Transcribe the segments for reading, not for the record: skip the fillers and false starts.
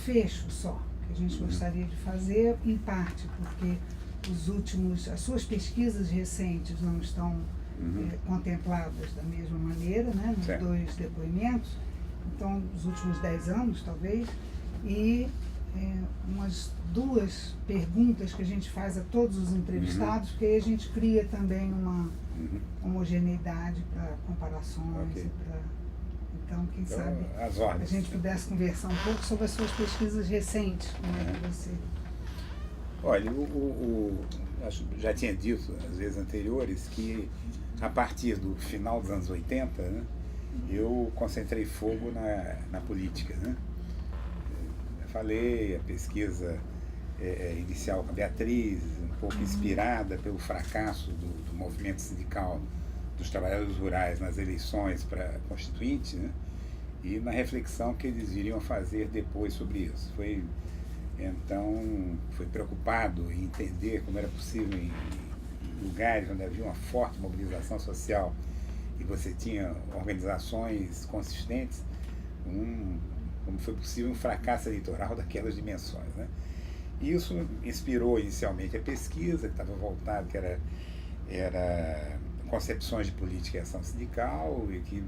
fecho só que a gente gostaria de fazer, em parte porque as suas pesquisas recentes não estão contempladas da mesma maneira, né, nos dois depoimentos, então, os últimos 10 anos, talvez, e umas duas perguntas que a gente faz a todos os entrevistados, porque aí a gente cria também uma homogeneidade para comparações e para... Então, quem sabe a gente pudesse conversar um pouco sobre as suas pesquisas recentes, como é que você... Olha, já tinha dito às vezes anteriores que a partir do final dos anos 80, né, eu concentrei fogo na política, né? Eu falei, a pesquisa inicial com a Beatriz, um pouco inspirada pelo fracasso do movimento sindical dos trabalhadores rurais nas eleições para constituinte, né? E na reflexão que eles iriam fazer depois sobre isso. Então, fui preocupado em entender como era possível em lugares onde havia uma forte mobilização social e você tinha organizações consistentes, como foi possível um fracasso eleitoral daquelas dimensões, né? E isso inspirou inicialmente a pesquisa, que estava voltada, que era concepções de política e ação sindical, e que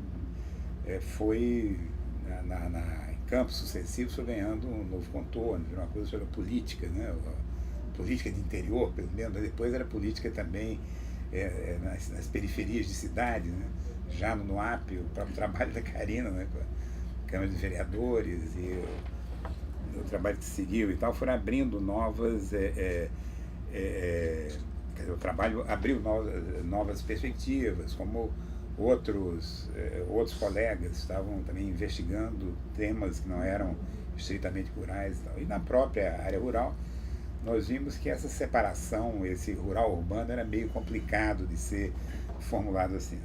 foi, em campos sucessivos, foi ganhando um novo contorno, virou uma coisa sobre a política, né? A política de interior, pelo menos, mas depois era política também nas periferias de cidade, né? Já no NUAP, o próprio trabalho da Karina, né, com a Câmara de Vereadores e o trabalho que seguiu e tal, foram abrindo novas... quer dizer, o trabalho abriu novas perspectivas, como outros colegas estavam também investigando temas que não eram estritamente rurais e tal. E na própria área rural, nós vimos que essa separação, esse rural-urbano, era meio complicado de ser formulado assim.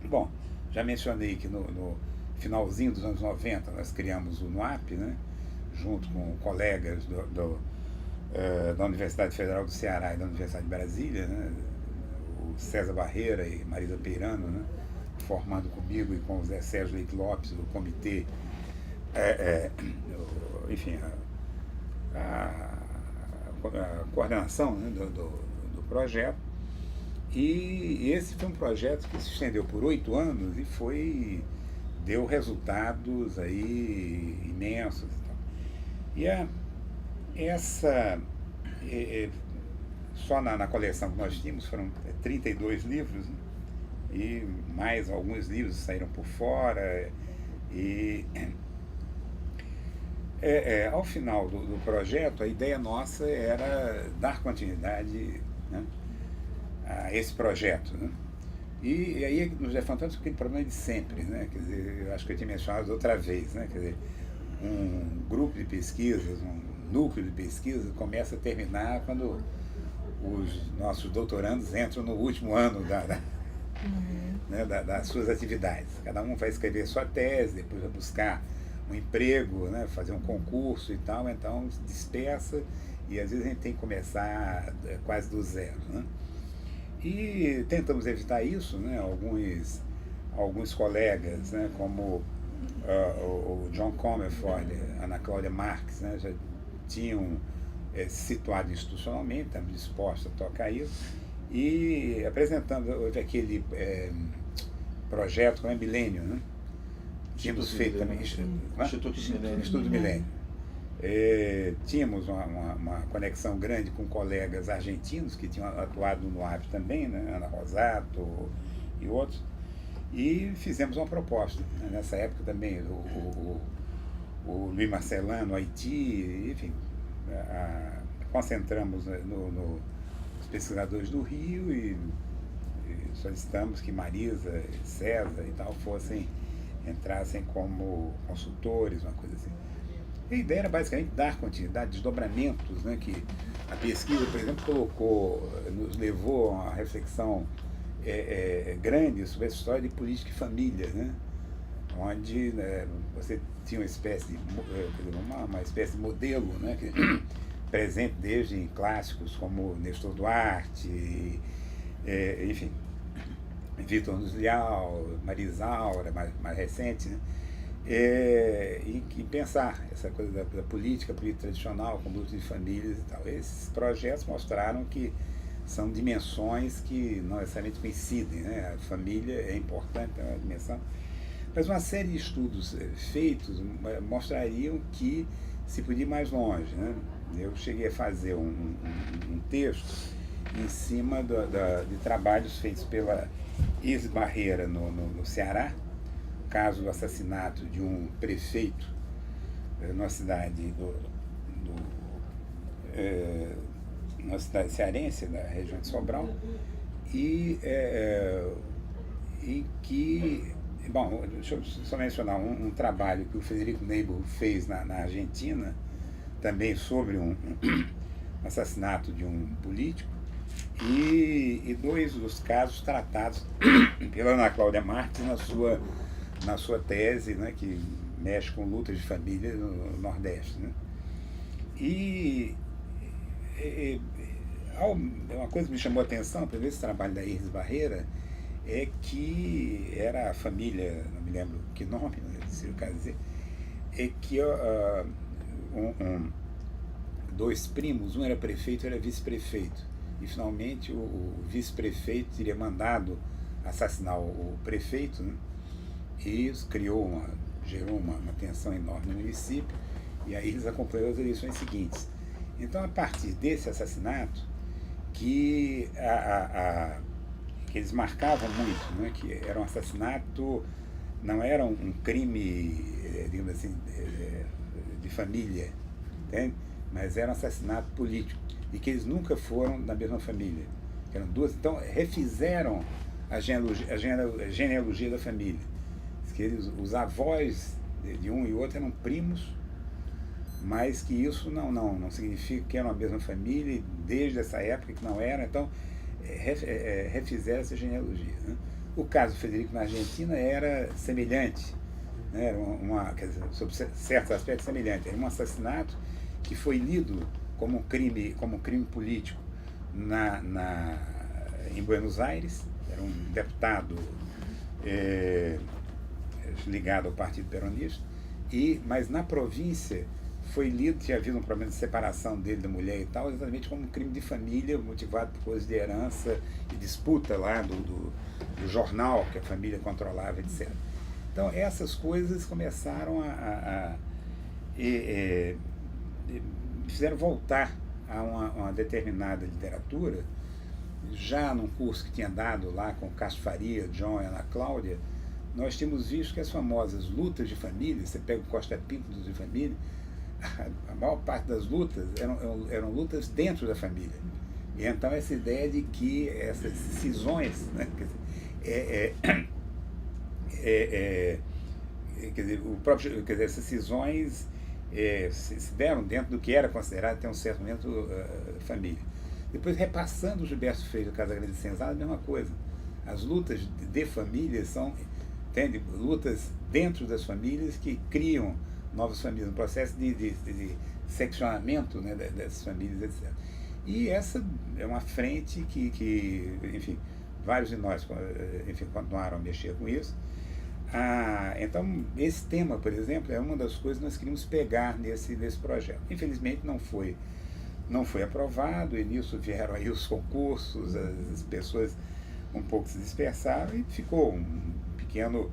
Bom, já mencionei que no finalzinho dos anos 90 nós criamos o NUAP, né, junto com colegas da Universidade Federal do Ceará e da Universidade de Brasília, né, o César Barreira e Marisa Peirano, né, formando comigo e com o Zé Sérgio Leite Lopes, o comitê, enfim, a coordenação, né, do projeto. E esse foi um projeto que se estendeu por 8 anos e deu resultados aí imensos e tal. Só na coleção que nós tínhamos foram 32 livros, né? E mais alguns livros saíram por fora. E ao final do projeto, a ideia nossa era dar continuidade, né, a esse projeto, né? E aí nos levantamos com aquele problema de sempre, né? Quer dizer, eu acho que eu tinha mencionado outra vez, né? Quer dizer, um grupo de pesquisas, um núcleo de pesquisa começa a terminar quando os nossos doutorandos entram no último ano né, das suas atividades. Cada um vai escrever sua tese, depois vai buscar um emprego, né, fazer um concurso e tal, então se dispersa e às vezes a gente tem que começar quase do zero, né? E tentamos evitar isso, né? Alguns colegas, né, como o John Comerford, a Ana Cláudia Marques, né, já tinham se situado institucionalmente, estamos dispostos a tocar isso, e apresentando aquele projeto como é Milênio, né? Tínhamos feito também Instituto Milênio. Tínhamos uma conexão grande com colegas argentinos que tinham atuado no NUAP também, né? Ana Rosato e outros, e fizemos uma proposta, né? Nessa época também o Luiz Marcelano, Haiti, enfim, concentramos nos pesquisadores do Rio e solicitamos que Marisa, César e tal entrassem como consultores, uma coisa assim. A ideia era basicamente dar continuidade, desdobramentos, né, que a pesquisa, por exemplo, nos levou a uma reflexão grande sobre essa história de política e família, né, onde, né, você tinha uma espécie de modelo, né, presente desde em clássicos como Nestor Duarte, enfim, Vitor Nuslial, Marisaura, mais recente, né? e pensar essa coisa da política tradicional, com luta de famílias e tal. Esses projetos mostraram que são dimensões que não necessariamente coincidem, né? A família é importante, é uma dimensão, mas uma série de estudos feitos mostrariam que se podia ir mais longe, né? Eu cheguei a fazer um texto em cima de trabalhos feitos pela Isis Barreira no Ceará, caso do assassinato de um prefeito numa cidade numa cidade cearense, da região de Sobral, e que, bom, deixa eu só mencionar um trabalho que o Frederico Niebuhr fez na Argentina, também sobre um assassinato de um político, e dois dos casos tratados pela Ana Cláudia Marques na sua tese, né, que mexe com lutas de família no Nordeste, né? Uma coisa que me chamou a atenção para ver esse trabalho da Isis Barreira é que era a família, não me lembro que nome, se eu quero dizer, é que dois primos, um era prefeito e era vice-prefeito, e finalmente o vice-prefeito teria mandado assassinar o prefeito, né? E isso gerou uma tensão enorme no município, e aí eles acompanharam as eleições seguintes. Então, a partir desse assassinato, que eles marcavam muito, né, que era um assassinato, não era um crime, digamos assim, de família, entende? Mas era um assassinato político, e que eles nunca foram da mesma família. Eram duas, então refizeram a genealogia da família. Que os avós de um e outro eram primos, mas que isso não significa que eram a mesma família, e desde essa época que não eram, então refizeram essa genealogia, né? O caso do Frederico na Argentina era semelhante, né? Era quer dizer, sob certos aspectos semelhante. Era um assassinato que foi lido como um crime político em Buenos Aires. Era um deputado ligado ao Partido Peronista, mas na província foi lido, tinha havido um problema de separação dele da mulher e tal, exatamente como um crime de família, motivado por coisas de herança e disputa lá do jornal que a família controlava, etc. Então essas coisas começaram fizeram voltar a uma determinada literatura. Já num curso que tinha dado lá com Castro Faria, John e Ana Cláudia, nós tínhamos visto que as famosas lutas de família, você pega o Costa Pinto de família, a maior parte das lutas eram lutas dentro da família. E então essa ideia de que essas cisões, né, essas cisões se deram dentro do que era considerado até um certo momento família. Depois, repassando o Gilberto Freire, o Casagrande Senzala, a mesma coisa. As lutas de família são, entende, lutas dentro das famílias que criam novas famílias, um processo de seccionamento, né, dessas famílias, etc. E essa é uma frente que enfim, vários de nós, enfim, continuaram a mexer com isso. Então, esse tema, por exemplo, é uma das coisas que nós queríamos pegar nesse projeto. Infelizmente, não foi aprovado, e nisso vieram aí os concursos, as pessoas um pouco se dispersaram, e ficou um pequeno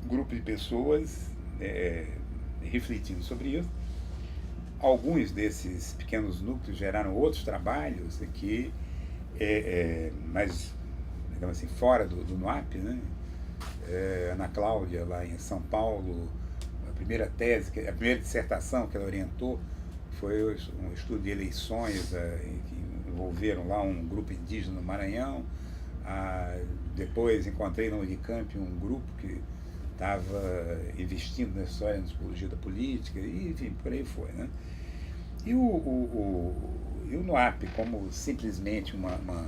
grupo de pessoas refletindo sobre isso. Alguns desses pequenos núcleos geraram outros trabalhos aqui, mas, digamos assim, fora do NUAP, né? Ana Cláudia, lá em São Paulo, a primeira dissertação que ela orientou foi um estudo de eleições que envolveram lá um grupo indígena no Maranhão. Depois encontrei na Unicamp um grupo que estava investindo na história da antropologia da política, e enfim, por aí foi, né? E o NUAP, como simplesmente uma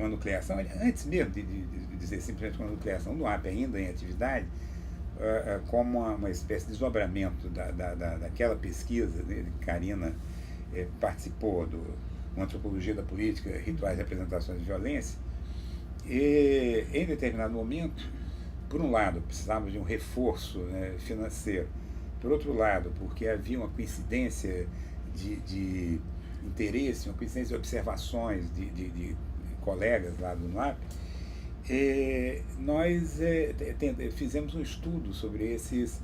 nucleação, antes mesmo de dizer simplesmente uma nucleação, o NUAP ainda em atividade, como uma espécie de desdobramento daquela pesquisa, né, que Karina participou, uma antropologia da política, rituais e representações de violência, e em determinado momento por um lado, precisávamos de um reforço, né, financeiro. Por outro lado, porque havia uma coincidência de interesse, uma coincidência de observações de colegas lá do NUAP, nós fizemos um estudo sobre esses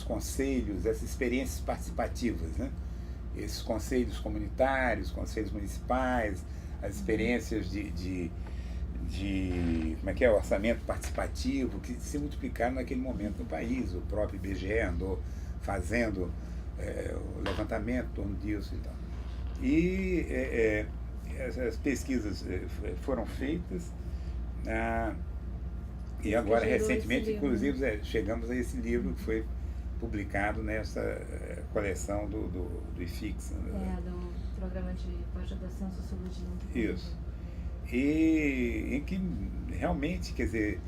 conselhos, essas experiências participativas, né? Esses conselhos comunitários, conselhos municipais, as experiências como é que é, orçamento participativo, que se multiplicaram naquele momento no país. O próprio IBGE andou fazendo o levantamento em torno disso e tal. E essas pesquisas foram feitas, e agora, recentemente, inclusive, chegamos a esse livro que foi publicado nessa coleção do IFIX. Né? Do Programa de Pós-Graduação em Sociologia. Isso. E em que realmente, quer dizer,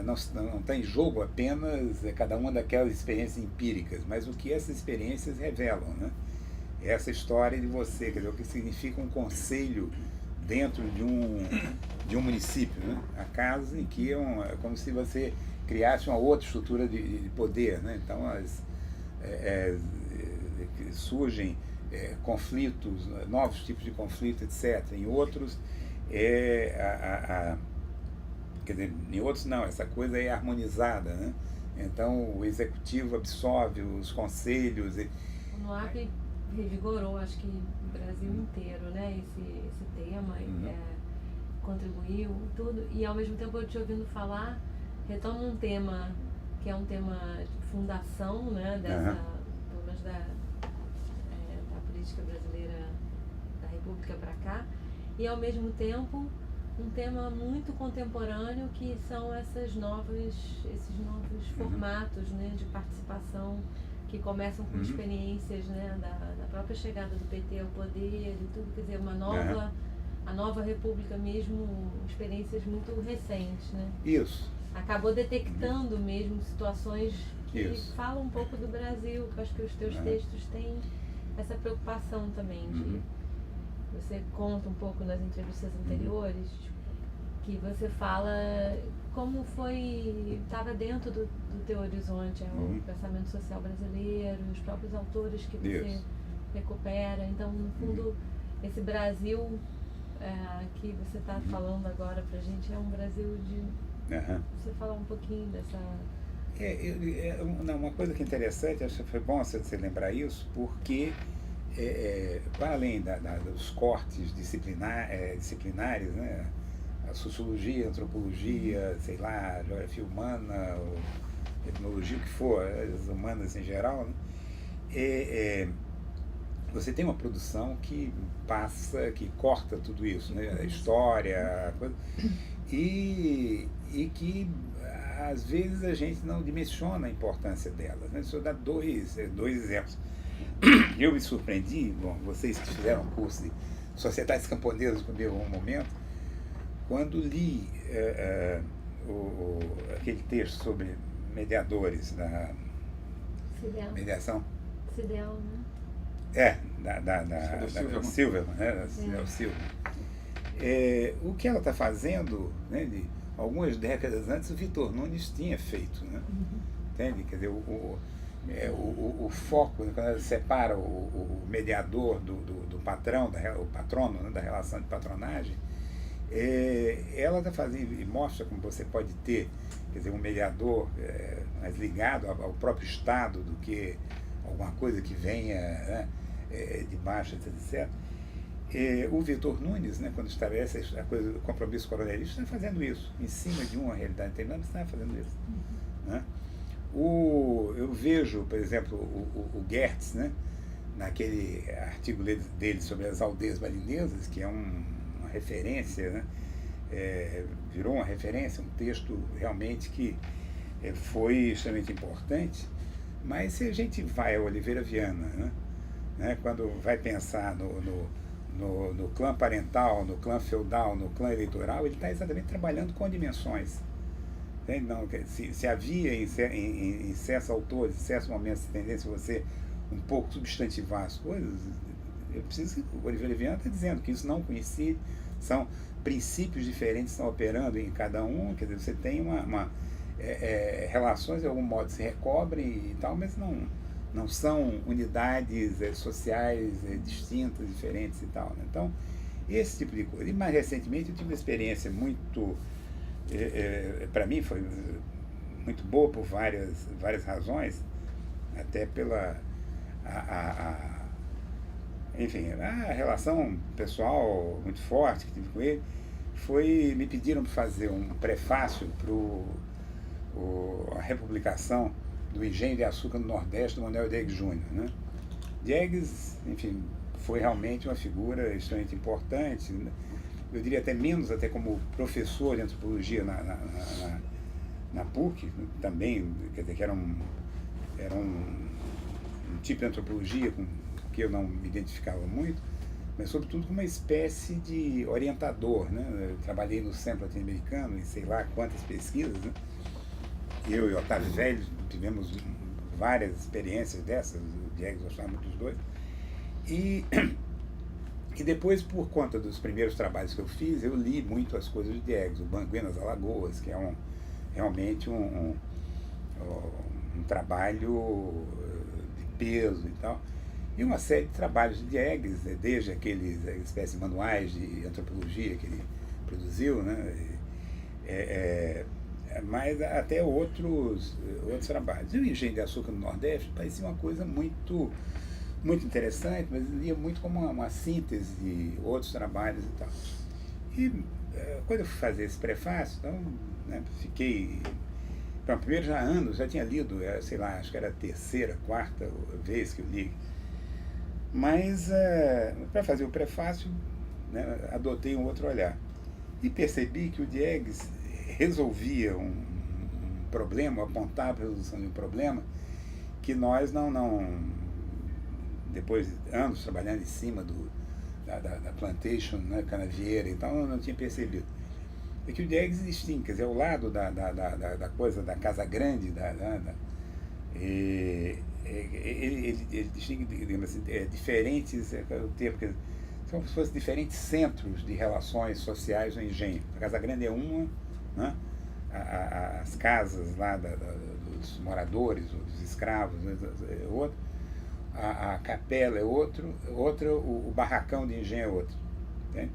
não está em jogo apenas cada uma daquelas experiências empíricas, mas o que essas experiências revelam, né? Essa história de você, quer dizer, o que significa um conselho dentro de um município, né? A casa em que é como se você criasse uma outra estrutura de poder, né? Então surgem conflitos, novos tipos de conflito, etc. Em outros, quer dizer, em outros não, essa coisa é harmonizada, né? Então o executivo absorve os conselhos. O NUAP revigorou, acho que o Brasil inteiro, né? Esse tema, contribuiu tudo, e ao mesmo tempo eu te ouvindo falar, retoma um tema que é um tema de fundação, né? Pelo menos da política brasileira da República para cá, e ao mesmo tempo um tema muito contemporâneo, que são esses novos formatos, né, de participação, que começam com experiências, né, da própria chegada do PT ao poder e tudo, quer dizer, a nova república mesmo, experiências muito recentes, né? Isso. Acabou detectando mesmo situações que falam um pouco do Brasil, que eu acho que os teus textos têm essa preocupação também de... Você conta um pouco nas entrevistas anteriores, que você fala como estava dentro do teu horizonte, o pensamento social brasileiro, os próprios autores que você recupera. Então, no fundo, esse Brasil que você está falando agora pra gente é um Brasil de... Você falar um pouquinho dessa... Uma coisa que é interessante, acho que foi bom você lembrar isso, porque para além dos cortes disciplinares, né, a sociologia, a antropologia, sei lá, a geografia humana, etnologia, o que for, as humanas em geral, né, você tem uma produção que corta tudo isso, né, a história, a coisa, e que às vezes a gente não dimensiona a importância delas, né? Deixa eu dar dois exemplos. Eu me surpreendi, vocês que fizeram curso de Sociedades Camponesas comigo um momento, quando li aquele texto sobre mediadores da mediação. Cidel, né? Da Silverman, né? Da Silverman. O que ela está fazendo, né, algumas décadas antes, o Vitor Nunes tinha feito, né? Entende? Quer dizer, o foco, quando ela separa o mediador do patrão, o patrono, né, da relação de patronagem, ela está fazendo e mostra como você pode ter, quer dizer, um mediador mais ligado ao próprio Estado do que alguma coisa que venha, né, de baixo, etc. O Vitor Nunes, né, quando estabelece a coisa do compromisso coronelista, está fazendo isso, em cima de uma realidade determinada, está fazendo isso. Né? Eu vejo, por exemplo, o Gertz, né, naquele artigo dele sobre as aldeias balinesas, que é uma referência, né, virou uma referência, um texto realmente que foi extremamente importante, mas se a gente vai a Oliveira Viana, né, quando vai pensar no clã parental, no clã feudal, no clã eleitoral, ele está exatamente trabalhando com dimensões. Não, se havia em certos autores, em certos momentos, tendência a você um pouco substantivar as coisas, eu preciso que o Oliveira Viana está dizendo que isso não coincide, são princípios diferentes estão operando em cada um, quer dizer, você tem relações de algum modo se recobrem e tal, mas não são unidades sociais distintas, diferentes e tal, né? Então, esse tipo de coisa. E mais recentemente eu tive uma experiência muito, para mim foi muito boa por várias razões, até pela enfim, a relação pessoal muito forte que tive com ele, me pediram para fazer um prefácio para a republicação do Engenho de Açúcar no Nordeste do Manuel Diegues Júnior, né? Diegues, enfim, foi realmente uma figura extremamente importante, eu diria até menos até como professor de antropologia na PUC, também, quer dizer, que era um tipo de antropologia com que eu não me identificava muito, mas sobretudo como uma espécie de orientador, né? Eu trabalhei no Centro Latino-Americano e sei lá quantas pesquisas, né? Eu e Otávio Velho tivemos várias experiências dessas, o Diegues gostava muito dos dois, e depois, por conta dos primeiros trabalhos que eu fiz, eu li muito as coisas de Diegues, o Banguê nas Alagoas, que é realmente um trabalho de peso e tal, e uma série de trabalhos de Diegues, desde aqueles espécies de manuais de antropologia que ele produziu, né? Mas até outros trabalhos. E o Engenho de Açúcar no Nordeste parecia uma coisa muito, muito interessante, mas lia muito como uma síntese de outros trabalhos e tal. E quando eu fui fazer esse prefácio, então, né, fiquei... Então, primeiro já há anos, já tinha lido, sei lá, acho que era a terceira, quarta vez que eu li. Mas, para fazer o prefácio, né, adotei um outro olhar. E percebi que o Diegues resolvia um problema, apontava a resolução de um problema que nós depois de anos trabalhando em cima da plantation, né, canavieira e tal, não tinha percebido. É que o Diegues distingue, quer dizer, ao lado da coisa da Casa Grande, ele distingue, digamos assim, diferentes, o termo, são como se fossem diferentes centros de relações sociais no engenho. A Casa Grande é uma, né? As casas lá dos moradores, dos escravos, é outro, a capela é outro, o barracão de engenho é outro. Entende?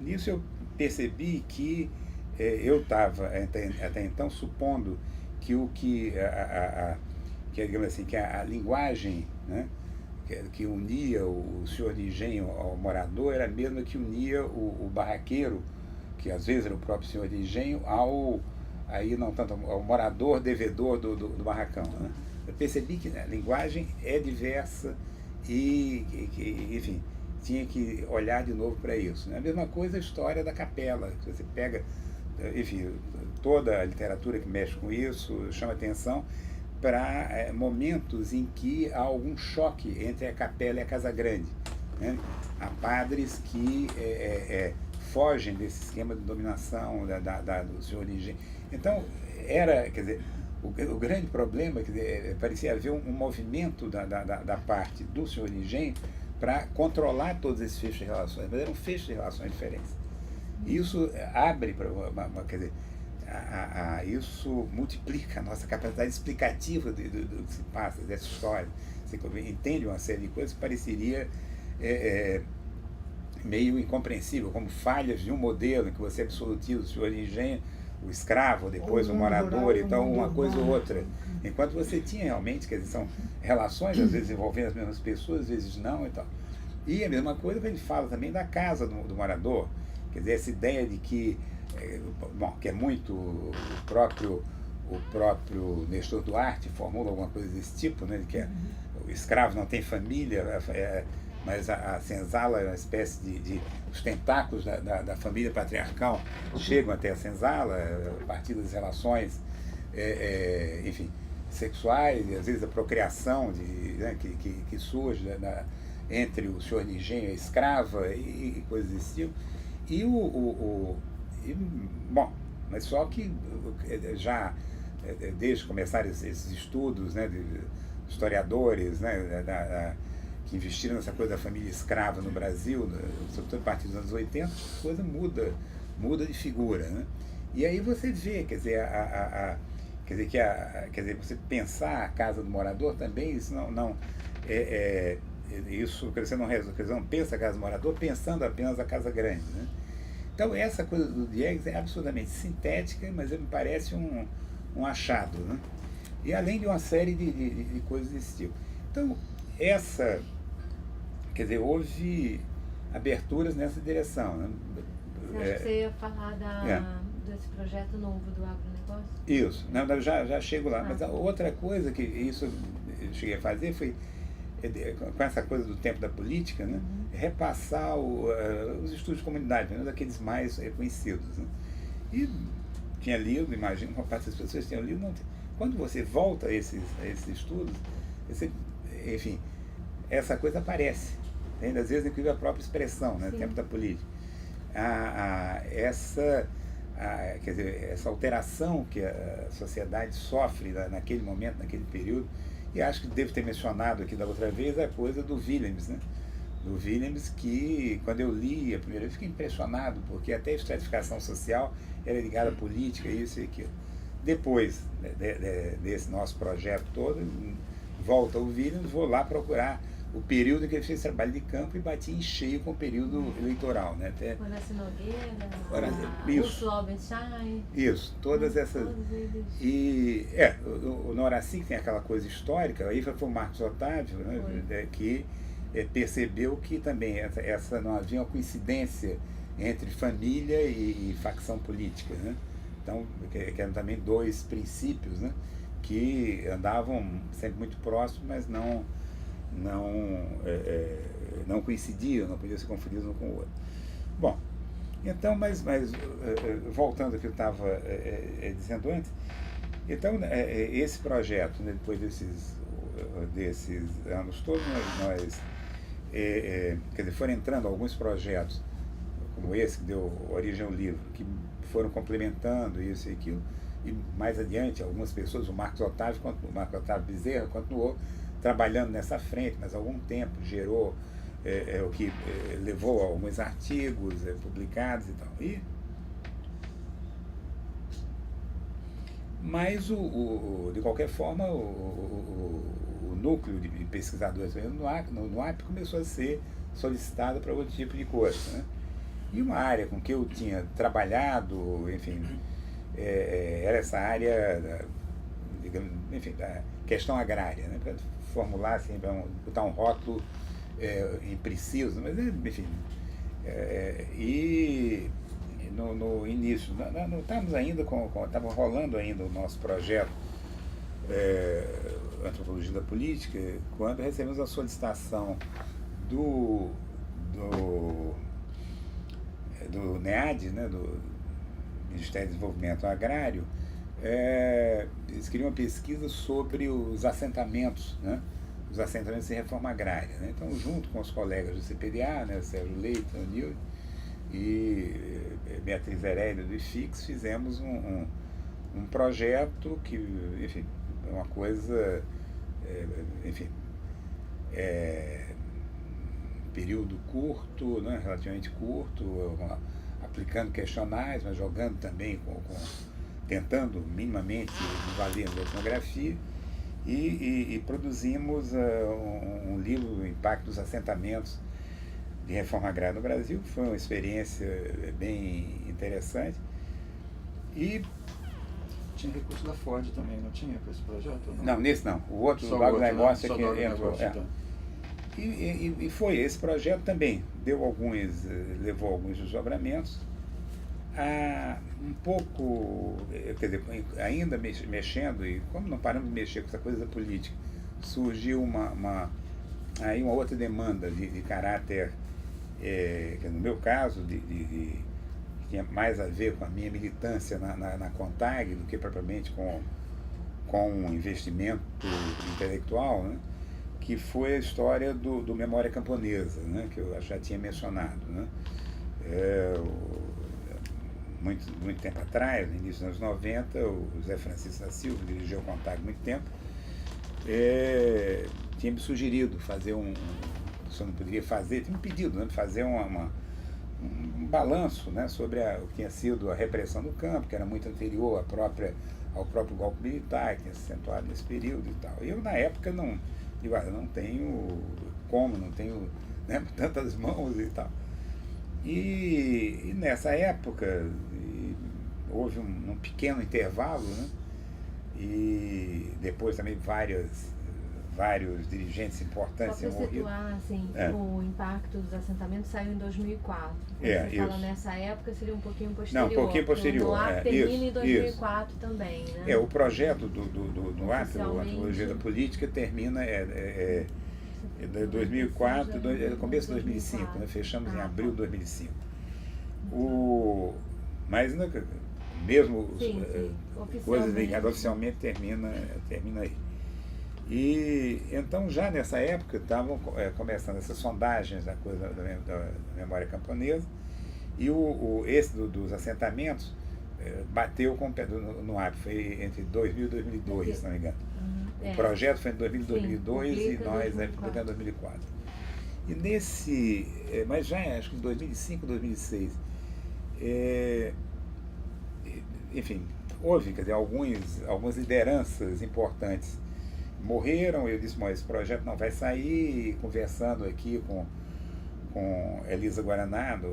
Nisso eu percebi que eu estava até então supondo que digamos assim, que a linguagem, né, que unia o senhor de engenho ao morador era a mesma que unia o barraqueiro, que às vezes era o próprio senhor de engenho, aí não tanto ao morador devedor do barracão, né? Eu percebi que a linguagem é diversa e enfim, tinha que olhar de novo para isso, né? A mesma coisa a história da capela, que você pega, enfim, toda a literatura que mexe com isso chama atenção para momentos em que há algum choque entre a capela e a Casa Grande, né? Há padres que fogem desse esquema de dominação do senhor de engenho. Então, quer dizer, o grande problema, quer dizer, parecia haver um movimento da parte do senhor de engenho para controlar todos esses fechos de relações, mas eram fechos de relações diferentes. E isso abre para quer dizer, isso multiplica a nossa capacidade explicativa do que se passa, dessa história. Você entende uma série de coisas que pareceria meio incompreensível, como falhas de um modelo em que você absolutiza o senhor de engenho, o escravo, depois o morador, então uma coisa ou outra. Enquanto você tinha realmente, quer dizer, são relações, às vezes envolvendo as mesmas pessoas, às vezes não e tal. E a mesma coisa que a gente fala também da casa do morador, quer dizer, essa ideia de que, que é muito o próprio Nestor Duarte formula alguma coisa desse tipo, né, de que o escravo não tem família, mas a senzala é uma espécie os tentáculos da família patriarcal chegam até a senzala a partir das relações, enfim, sexuais, e às vezes a procriação né, que surge entre o senhor de engenho e a escrava e coisas desse tipo. Bom, mas só que já desde que começaram esses estudos, né, de historiadores, né, que investiram nessa coisa da família escrava no Brasil, sobretudo a partir dos anos 80, a coisa muda de figura, né? E aí você vê, quer dizer, você pensar a casa do morador também, isso isso, você não pensa a casa do morador pensando apenas a casa grande, né? Então essa coisa do Diegues é absolutamente sintética, mas me parece um achado, né? E além de uma série de coisas desse tipo. Então, houve aberturas nessa direção, né? Você acha que você ia falar desse projeto novo do agronegócio? Isso, não, já chego lá. Mas a outra coisa que isso eu cheguei a fazer foi, com essa coisa do tempo da política, né, repassar os estudos de comunidade, pelo menos aqueles mais reconhecidos. Né? E tinha lido, imagino, uma parte das pessoas tinham lido, quando você volta a esses estudos, enfim, essa coisa aparece, às vezes inclusive a própria expressão, né, tempo da política. Essa alteração que a sociedade sofre naquele momento, naquele período, e acho que devo ter mencionado aqui da outra vez a coisa do Willems, né? Do Willems, que quando eu li a primeira vez fiquei impressionado, porque até a estratificação social era ligada à política, isso e aquilo. Depois desse nosso projeto todo, volta o Willems, vou lá procurar o período em que ele fez trabalho de campo e bati em cheio com o período eleitoral, né? Horácio Nogueira, isso, Albenstein. Isso, todas essas. E o Noraci, que tem aquela coisa histórica, aí foi o Marcos Otávio, né, que percebeu que também não havia uma coincidência entre família e facção política, né? Então, que eram também dois princípios, né, que andavam sempre muito próximos, mas não coincidiam, não podiam ser confundidos um com o outro. Bom, então, mas voltando ao que eu estava dizendo antes, então, esse projeto, né, depois desses anos todos, nós foram entrando alguns projetos, como esse, que deu origem ao livro, que foram complementando isso e aquilo, e mais adiante, algumas pessoas, o Marcos Otávio Bezerra, continuou trabalhando nessa frente, mas há algum tempo gerou o que levou a alguns artigos publicados e tal. Mas, de qualquer forma, o núcleo de pesquisadores no AP começou a ser solicitado para outro tipo de coisa, né? E uma área com que eu tinha trabalhado, enfim, era essa área, digamos, enfim, da questão agrária, né? Para formular, assim, para botar um rótulo impreciso, mas, enfim, e no início, não estávamos ainda estava rolando ainda o nosso projeto Antropologia da Política, quando recebemos a solicitação do NEAD, né, do Ministério do Desenvolvimento Agrário. Eles queriam uma pesquisa sobre os assentamentos, né, os assentamentos de reforma agrária, né? Então, junto com os colegas do CPDA, né, Sérgio Leite, Nil e Beatriz Herédia do IFIX, fizemos um projeto que, enfim, é uma coisa, enfim, período curto, né, relativamente curto, aplicando questionários, mas jogando também, tentando minimamente valer a etnografia, e produzimos um livro, O Impacto dos Assentamentos de Reforma Agrária no Brasil. Foi uma experiência bem interessante. E tinha recurso da Ford também, não tinha para esse projeto? Não, nesse não. O outro, do agronegócio, é que entrou. E foi esse projeto também, levou alguns desdobramentos, um pouco, quer dizer, ainda mexendo, e como não paramos de mexer com essa coisa da política, surgiu uma outra demanda de caráter, que no meu caso, que tinha mais a ver com a minha militância na CONTAG do que propriamente com um investimento intelectual, né? Que foi a história do Memória Camponesa, né, que eu já tinha mencionado, né? Muito tempo atrás, no início dos anos 90, o José Francisco da Silva dirigiu o CONTAG há muito tempo, tinha me sugerido fazer se eu não poderia fazer, tinha me pedido, né, fazer um balanço, né, sobre o que tinha sido a repressão no campo, que era muito anterior ao próprio golpe militar, que tinha se acentuado nesse período e tal. E eu, na época, não tenho como, não tenho, né, tantas mãos e tal. E nessa época houve um pequeno intervalo, né, e depois também vários dirigentes importantes tinham morrido. Só para situar, assim, o impacto dos assentamentos saiu em 2004. Quando você fala nessa época, seria um pouquinho posterior. Não, um pouquinho posterior. O NUAP termina em 2004 também, né? O projeto do NUAP, a Antropologia da Política, termina em 2004, começo de 2005, né? Fechamos em abril de 2005. Mas mesmo coisas ligadas oficialmente termina aí. E então já nessa época estavam começando essas sondagens da memória camponesa, e esse dos assentamentos bateu com o pé no NUAP, foi entre 2000 e 2002, se não me engano. O projeto foi em 2000 e 2002 e nós publicamos em 2004. E mas já acho que em 2005, 2006, enfim, houve, quer dizer, algumas lideranças importantes morreram. Eu disse, mas esse projeto não vai sair. Conversando aqui com Elisa Guaraná, que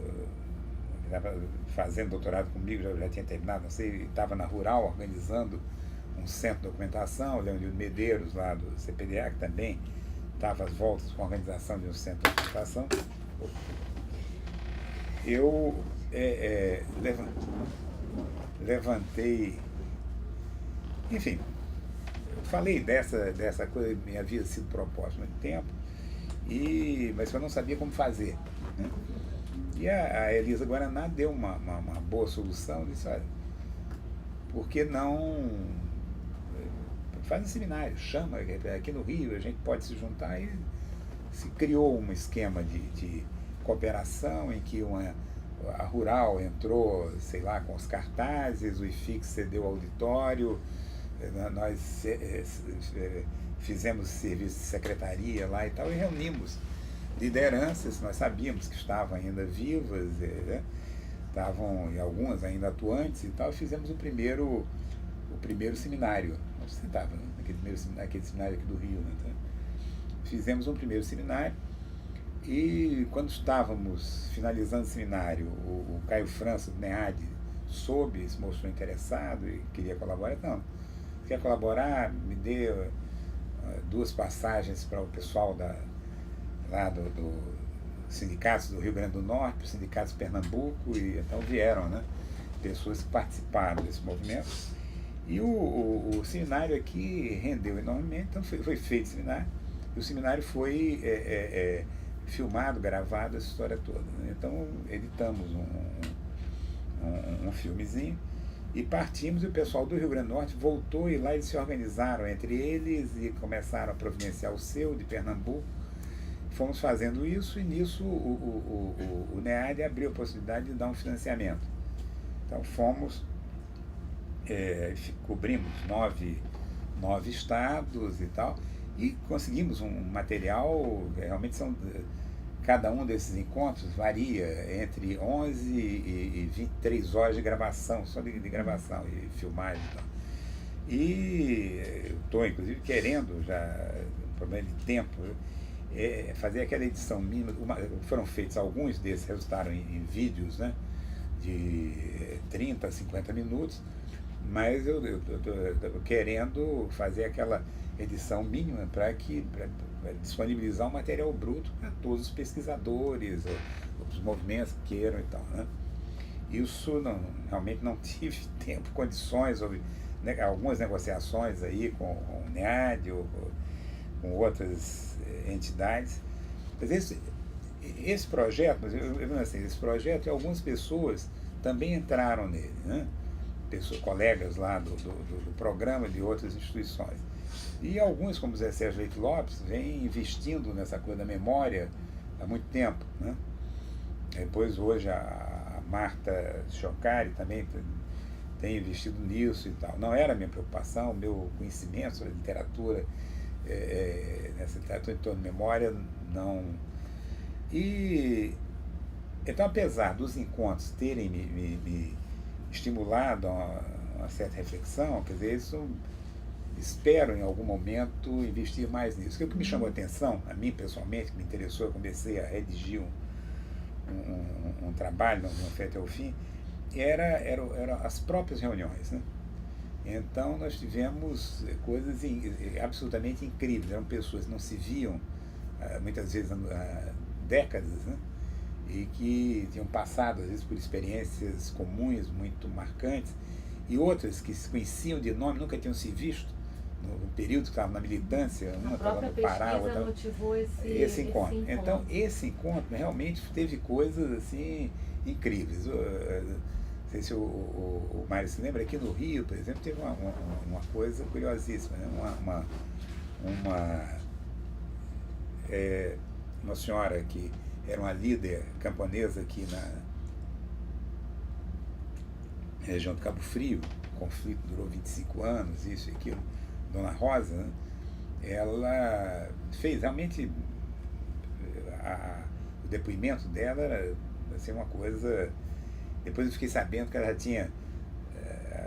estava fazendo doutorado comigo, já tinha terminado, não sei, estava na Rural organizando um centro de documentação. Leonildo Medeiros, lá do CPDA, que também estava às voltas com a organização de um centro de documentação. Eu levantei, enfim, falei dessa coisa que me havia sido proposta há muito tempo, mas eu não sabia como fazer, né? E a Elisa Guaraná deu uma boa solução. Disse, olha, por que não faz um seminário, chama, aqui no Rio a gente pode se juntar. E se criou um esquema de cooperação em que a Rural entrou, sei lá, com os cartazes, o IFIX cedeu o auditório, nós fizemos serviço de secretaria lá e tal, e reunimos lideranças. Nós sabíamos que estavam ainda vivas, estavam algumas ainda atuantes e tal, e fizemos o primeiro seminário. Você estava, né? Naquele seminário aqui do Rio, né? Então, fizemos um primeiro seminário, e quando estávamos finalizando o seminário, o Caio França, do NEAD, soube, se mostrou interessado e queria colaborar. Então, quer colaborar? Me dê 2 passagens para o pessoal lá do sindicatos do Rio Grande do Norte, os sindicatos de Pernambuco, e então vieram, né, pessoas que participaram desse movimento. E o seminário aqui rendeu enormemente. Então foi feito o seminário, e o seminário foi filmado, gravado, essa história toda, né? Então editamos um filmezinho e partimos, e o pessoal do Rio Grande do Norte voltou, e lá eles se organizaram entre eles e começaram a providenciar o seu, de Pernambuco. Fomos fazendo isso, e nisso o NEAD abriu a possibilidade de dar um financiamento. Então cobrimos 9 estados e tal, e conseguimos um material. Realmente cada um desses encontros varia entre 11 e 23 horas de gravação, só de gravação e filmagem e tal. E eu estou, inclusive, querendo, já, um problema de tempo, fazer aquela edição mínima. Foram feitos, alguns desses resultaram em vídeos, né, de 30 a 50 minutos, mas eu estou querendo fazer aquela edição mínima para disponibilizar o material bruto para todos os pesquisadores, os movimentos que queiram e tal, né? Isso realmente não tive tempo, condições. Houve algumas negociações aí com o NEAD ou com outras entidades. Mas esse projeto, esse projeto, algumas pessoas também entraram nele, né? Colegas lá do programa, de outras instituições. E alguns, como Zé Sérgio Leite Lopes, vêm investindo nessa coisa da memória há muito tempo, né? Depois, hoje, a Marta Chocari também tem investido nisso e tal. Não era a minha preocupação, o meu conhecimento sobre literatura nessa literatura em torno de memória, não. E então, apesar dos encontros terem me estimulado a uma certa reflexão, quer dizer, isso espero em algum momento investir mais nisso. O que me chamou a atenção, a mim pessoalmente, que me interessou, eu comecei a redigir um trabalho, não foi até o fim, eram as próprias reuniões, né? Então nós tivemos coisas absolutamente incríveis, eram pessoas que não se viam muitas vezes há décadas, né? E que tinham passado às vezes por experiências comuns, muito marcantes, e outras que se conheciam de nome, nunca tinham se visto no período que estavam na militância, uma estava no Pará, outra motivou esse encontro. Então esse encontro realmente teve coisas assim incríveis. Não sei se o Mário se lembra, aqui no Rio, por exemplo, teve uma coisa curiosíssima, né? Uma senhora que era uma líder camponesa aqui na região do Cabo Frio, o conflito durou 25 anos, isso e aquilo, Dona Rosa, né? Ela fez realmente, o depoimento dela era assim, uma coisa. Depois eu fiquei sabendo que ela já tinha,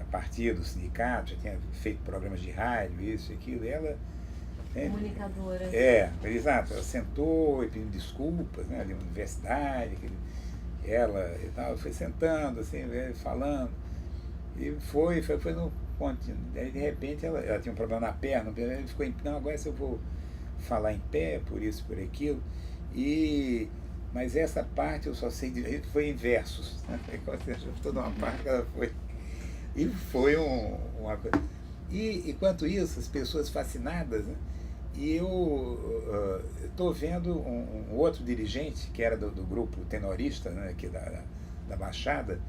a partir do sindicato, já tinha feito programas de rádio, isso e aquilo, e ela... Comunicadora. Exato, ela sentou e pediu desculpas, né, ali na universidade, ela e tal, foi sentando, assim, falando, e foi no ponto, aí de repente ela tinha um problema na perna, ela ficou não, agora se eu vou falar em pé, por isso, por aquilo, mas essa parte eu só sei foi em versos, né? Toda uma parte que ela foi. E foi uma coisa. E enquanto isso, as pessoas fascinadas, né? E eu estou vendo um outro dirigente, que era do grupo tenorista, né, aqui da Baixada,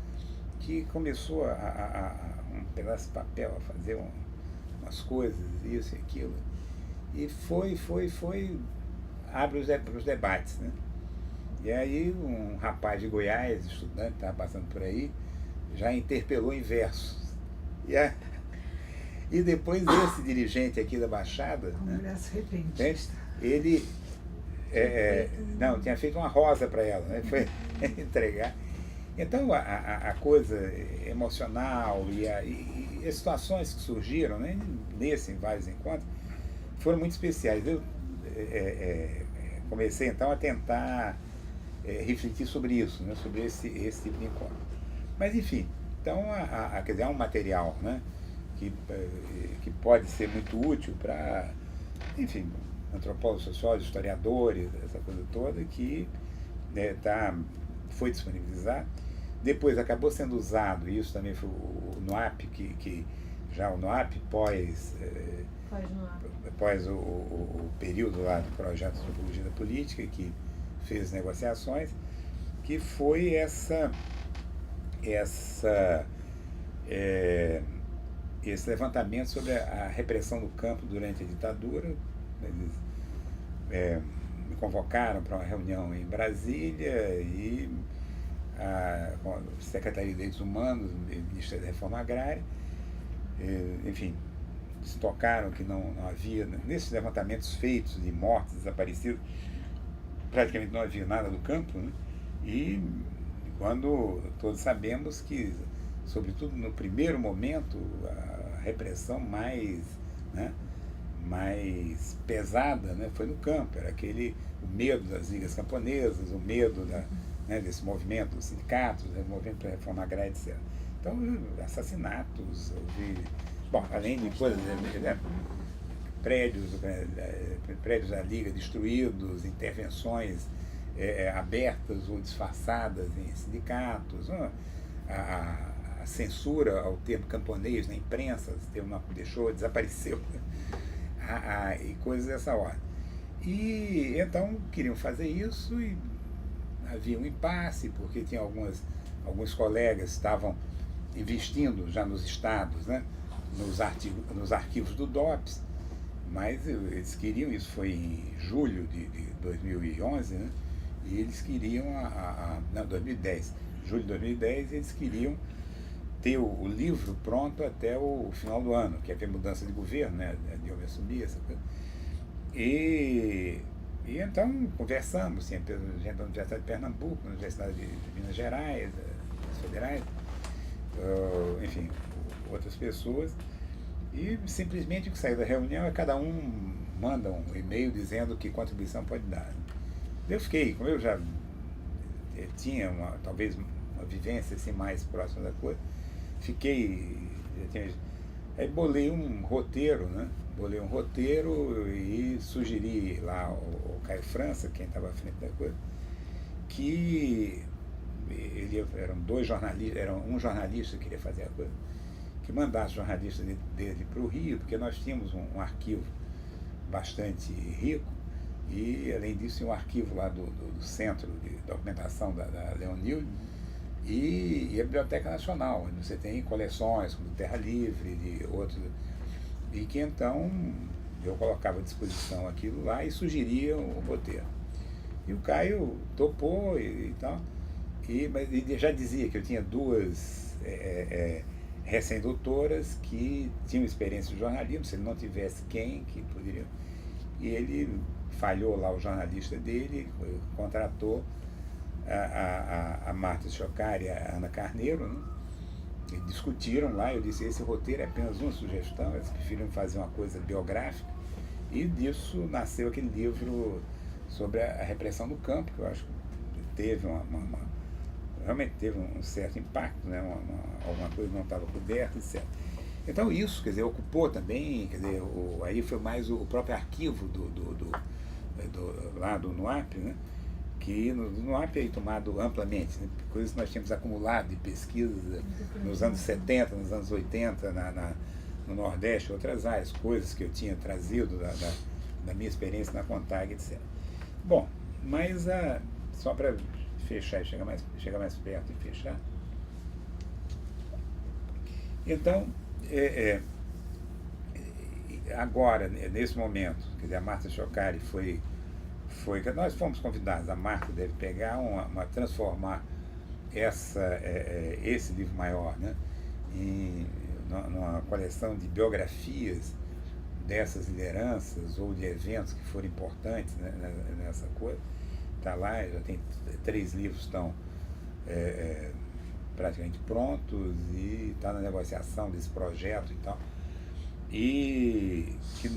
que começou um pedaço de papel a fazer umas coisas, isso e aquilo. E abre os debates, né? E aí um rapaz de Goiás, estudante, estava passando por aí, já interpelou em versos. E depois esse dirigente aqui da Baixada, Congresso repentista, né, ele não, tinha feito uma rosa para ela, né, foi entregar. Então a coisa emocional e as situações que surgiram, né, em vários encontros, foram muito especiais. Eu comecei então a tentar refletir sobre isso, né, sobre esse tipo de encontro. Mas enfim, então quer dizer, é um material, né, que pode ser muito útil para, enfim, antropólogos, sociólogos, historiadores, essa coisa toda, que foi disponibilizado. Depois acabou sendo usado, e isso também foi o NOAP, que já o NOAP após o período lá do projeto de antropologia da política, que fez negociações, que foi esse levantamento sobre a repressão do campo durante a ditadura. Eles me convocaram para uma reunião em Brasília e com a Secretaria de Direitos Humanos, o Ministério da Reforma Agrária, enfim, se tocaram que não havia, nesses levantamentos feitos de mortos, desaparecidos, praticamente não havia nada do campo, né? E quando todos sabemos que, sobretudo no primeiro momento, a repressão mais pesada, né, foi no campo, era o medo das ligas camponesas, o medo desse movimento dos sindicatos, do movimento para a reforma agrária, etc. Então, assassinatos, bom, além de coisas, prédios da Liga destruídos, intervenções abertas ou disfarçadas em sindicatos, a censura ao termo camponês na imprensa, o termo não desapareceu, e coisas dessa ordem. E então queriam fazer isso e havia um impasse, porque tinha alguns colegas que estavam investindo já nos estados, né, nos arquivos do DOPS, mas eles queriam, isso foi em julho de 2011, né, e eles queriam, não, 2010, julho de 2010, eles queriam ter o livro pronto até o final do ano, que havia mudança de governo, né, de eu assumir essa coisa. E então conversamos, sempre, gente da Universidade de Pernambuco, na Universidade de Minas Gerais, das federais, enfim, outras pessoas. E simplesmente o que saiu da reunião é cada um manda um e-mail dizendo que contribuição pode dar. Eu fiquei, como eu já tinha talvez uma vivência assim mais próxima da coisa, aí bolei um roteiro, né? Bolei um roteiro e sugeri lá ao Caio França, quem estava à frente da coisa, que eram um jornalista que queria fazer a coisa, que mandasse o jornalista dele para o Rio, porque nós tínhamos um arquivo bastante rico, e além disso tinha um arquivo lá do Centro de Documentação da Leonil e a Biblioteca Nacional, onde você tem coleções como Terra Livre, de outros, e que então eu colocava à disposição aquilo lá e sugeria o roteiro. E o Caio topou e tal, mas ele já dizia que eu tinha duas recém-doutoras que tinham experiência de jornalismo, se ele não tivesse quem que poderia. E ele falhou lá, o jornalista dele, contratou a Marta Chocari e a Ana Carneiro, né? E discutiram lá, eu disse, esse roteiro é apenas uma sugestão, eles preferiram fazer uma coisa biográfica, e disso nasceu aquele livro sobre a repressão no campo, que eu acho que teve realmente teve um certo impacto, né? Alguma coisa não estava coberta, etc. Então isso, quer dizer, ocupou também, quer dizer, aí foi mais o próprio arquivo lá do NUAP, né? Que no NUAP é tomado amplamente, né? Coisas que nós tínhamos acumulado de pesquisas nos anos 70, nos anos 80, no Nordeste, outras áreas, coisas que eu tinha trazido da minha experiência na CONTAG, etc. Bom, mas só para fechar e chegar mais perto e fechar. Então, agora, nesse momento, quer dizer, a Marta Chocari nós fomos convidados, a Marta deve pegar, transformar esse livro maior, né, numa coleção de biografias dessas lideranças ou de eventos que foram importantes, né, nessa coisa. Está lá, já tem 3 livros que estão praticamente prontos e está na negociação desse projeto e tal. E que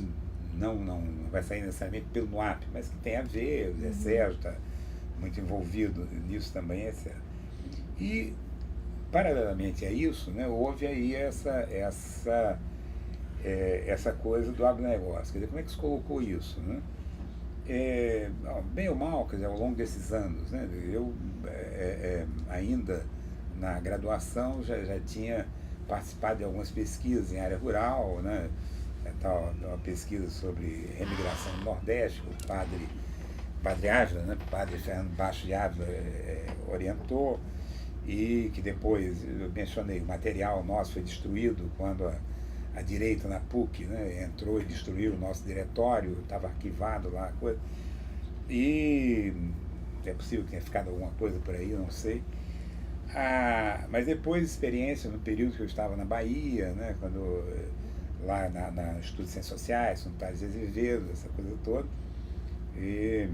não vai sair necessariamente pelo NUAP, mas que tem a ver, o Zé Sérgio está muito envolvido nisso também, etc. E, paralelamente a isso, né, houve aí essa coisa do agronegócio. Quer dizer, como é que se colocou isso, né? Bem ou mal, quer dizer, ao longo desses anos, né, eu ainda na graduação já tinha participado de algumas pesquisas em área rural, né, uma pesquisa sobre remigração no Nordeste, o padre Ávila, né, o padre Fernando Baixo de Ávila orientou, e que depois, eu mencionei, o material nosso foi destruído quando a direita na PUC, né, entrou e destruiu o nosso diretório, estava arquivado lá, coisa. E é possível que tenha ficado alguma coisa por aí, não sei. Mas depois, experiência no período que eu estava na Bahia, né, lá na Instituto de Ciências Sociais, no Tales de Azevedo, essa coisa toda. E,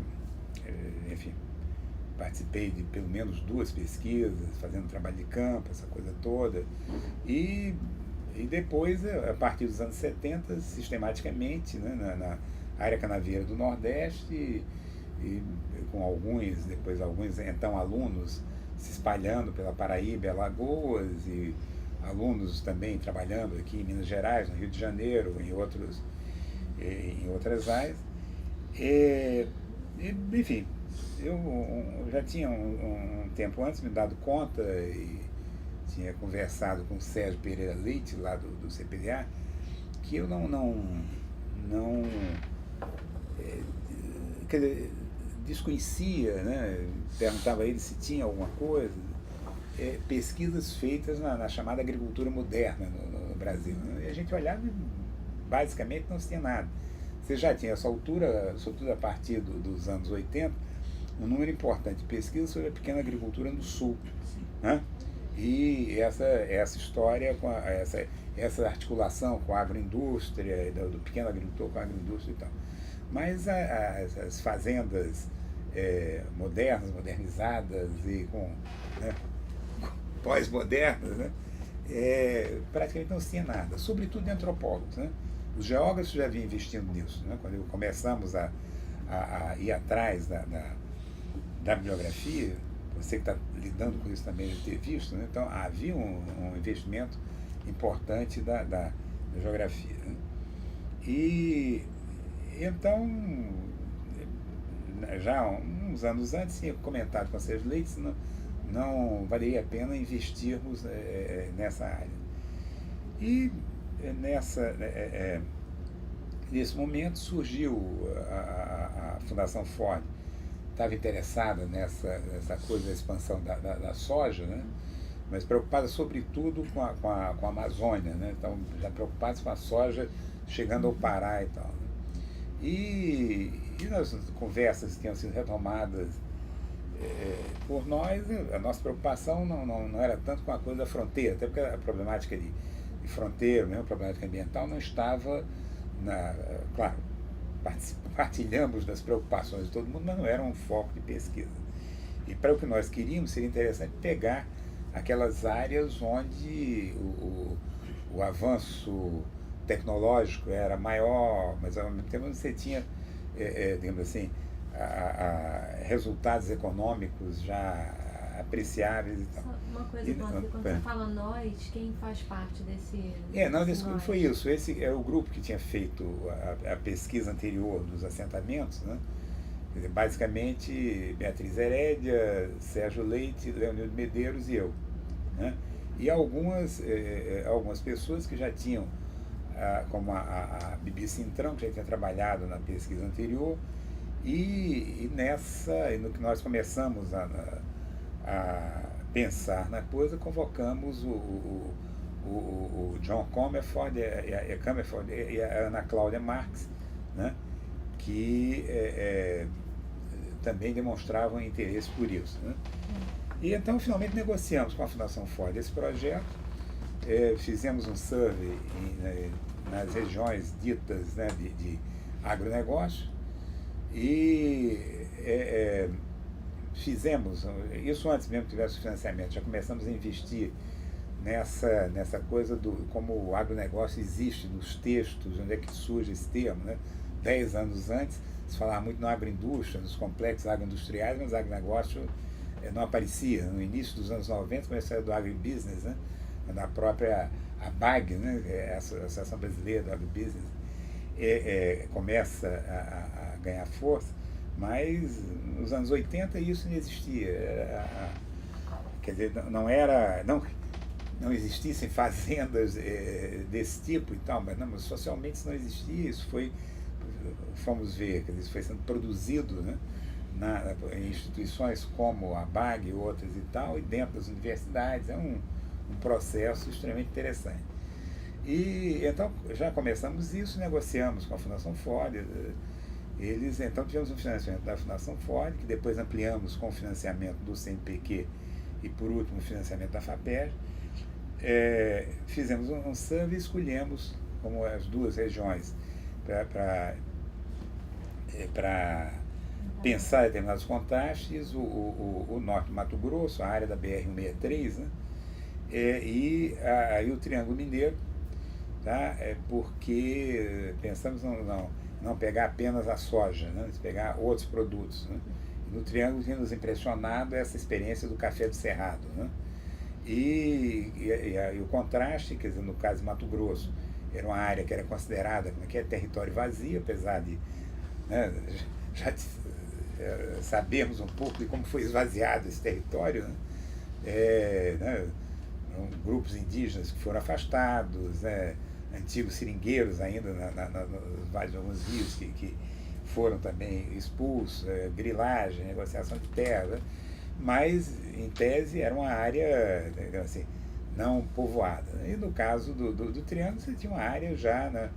enfim, participei de pelo menos 2 pesquisas, fazendo trabalho de campo, essa coisa toda. E depois, a partir dos anos 70, sistematicamente, né, na área canavieira do Nordeste, e com alguns então alunos se espalhando pela Paraíba e Alagoas, e alunos também trabalhando aqui em Minas Gerais, no Rio de Janeiro, em outras áreas. Enfim, eu já tinha um tempo antes me dado conta e tinha conversado com o Sérgio Pereira Leite, lá do CPDA, que eu quer dizer, desconhecia, né? Perguntava a ele se tinha alguma coisa, pesquisas feitas na chamada agricultura moderna no Brasil, né? E a gente olhava e basicamente não se tinha nada. Você já tinha essa altura, sobretudo a partir dos anos 80, um número importante de pesquisas sobre a pequena agricultura no Sul, né? E essa história, com essa articulação com a agroindústria, do pequeno agricultor com a agroindústria e tal. Mas as fazendas modernas, modernizadas e né, pós-modernas, né, praticamente não se tinha nada, sobretudo de antropólogos. Né? Os geógrafos já vinham investindo nisso. Né? Quando começamos a ir atrás da bibliografia, você que está lidando com isso também deve ter visto, né? Então havia um investimento importante da geografia. Né? E então, já uns anos antes, tinha comentado com a Sérgio Leite se não valeria a pena investirmos nessa área. E nesse momento surgiu a Fundação Ford, estava interessada nessa coisa da expansão da soja, né? Mas preocupada sobretudo com a Amazônia, né? Então, já preocupados com a soja chegando ao Pará e tal. Né? E nas conversas que tinham sido retomadas por nós, a nossa preocupação não era tanto com a coisa da fronteira, até porque a problemática de fronteira, mesmo a problemática ambiental, não estava claro, partilhamos das preocupações de todo mundo, mas não era um foco de pesquisa. E para o que nós queríamos, seria interessante pegar aquelas áreas onde o avanço tecnológico era maior, mas ao mesmo tempo você tinha, digamos assim, resultados econômicos já apreciáveis e tal. Só uma coisa, quando você fala nós, quem faz parte desse nós? Foi isso. Esse é o grupo que tinha feito a pesquisa anterior dos assentamentos, né? Quer dizer, basicamente Beatriz Herédia, Sérgio Leite, Leonildo Medeiros e eu. Né? E algumas pessoas que já tinham, como a Bibi Cintrão, que já tinha trabalhado na pesquisa anterior, e no que nós começamos a pensar na coisa, convocamos o John Comerford e a Ana Cláudia Marques, né? Que também demonstravam interesse por isso. Né? E então, finalmente, negociamos com a Fundação Ford esse projeto, fizemos um survey nas regiões ditas, né, de agronegócio e fizemos, isso antes mesmo que tivesse financiamento, já começamos a investir nessa coisa como o agronegócio existe nos textos, onde é que surge esse termo, né? 10 anos antes, se falava muito na agroindústria, nos complexos agroindustriais, mas o agronegócio não aparecia. No início dos anos 90, começou a do agribusiness, né? Na própria ABAG, né? A Associação Brasileira do Agribusiness, começa a ganhar força, mas nos anos 80 isso não existia. Quer dizer, não existissem fazendas desse tipo e tal, mas socialmente isso não existia, isso fomos ver, quer dizer, isso foi sendo produzido, né, em instituições como a BAG e outras e tal, e dentro das universidades, é um processo extremamente interessante. E então já começamos isso, negociamos com a Fundação Ford, então tivemos um financiamento da Fundação Ford, que depois ampliamos com o financiamento do CNPq e por último o financiamento da FAPERJ. Fizemos um survey e escolhemos como as duas regiões para pensar determinados contrastes, o norte do Mato Grosso, a área da BR-163, né? E o Triângulo Mineiro, tá? Porque pensamos não pegar apenas a soja, né? Pegar outros produtos. Né? No Triângulo tinha nos impressionado essa experiência do café do Cerrado. Né? E o contraste, quer dizer, no caso de Mato Grosso, era uma área que era considerada como território vazio, apesar de, né, já sabermos um pouco de como foi esvaziado esse território, né? Grupos indígenas que foram afastados, né? Antigos seringueiros ainda nos vales de alguns rios que foram também expulsos, grilagem, negociação de terra, né? Mas, em tese, era uma área, assim, não povoada. E no caso do Triângulo, você tinha uma área já, né,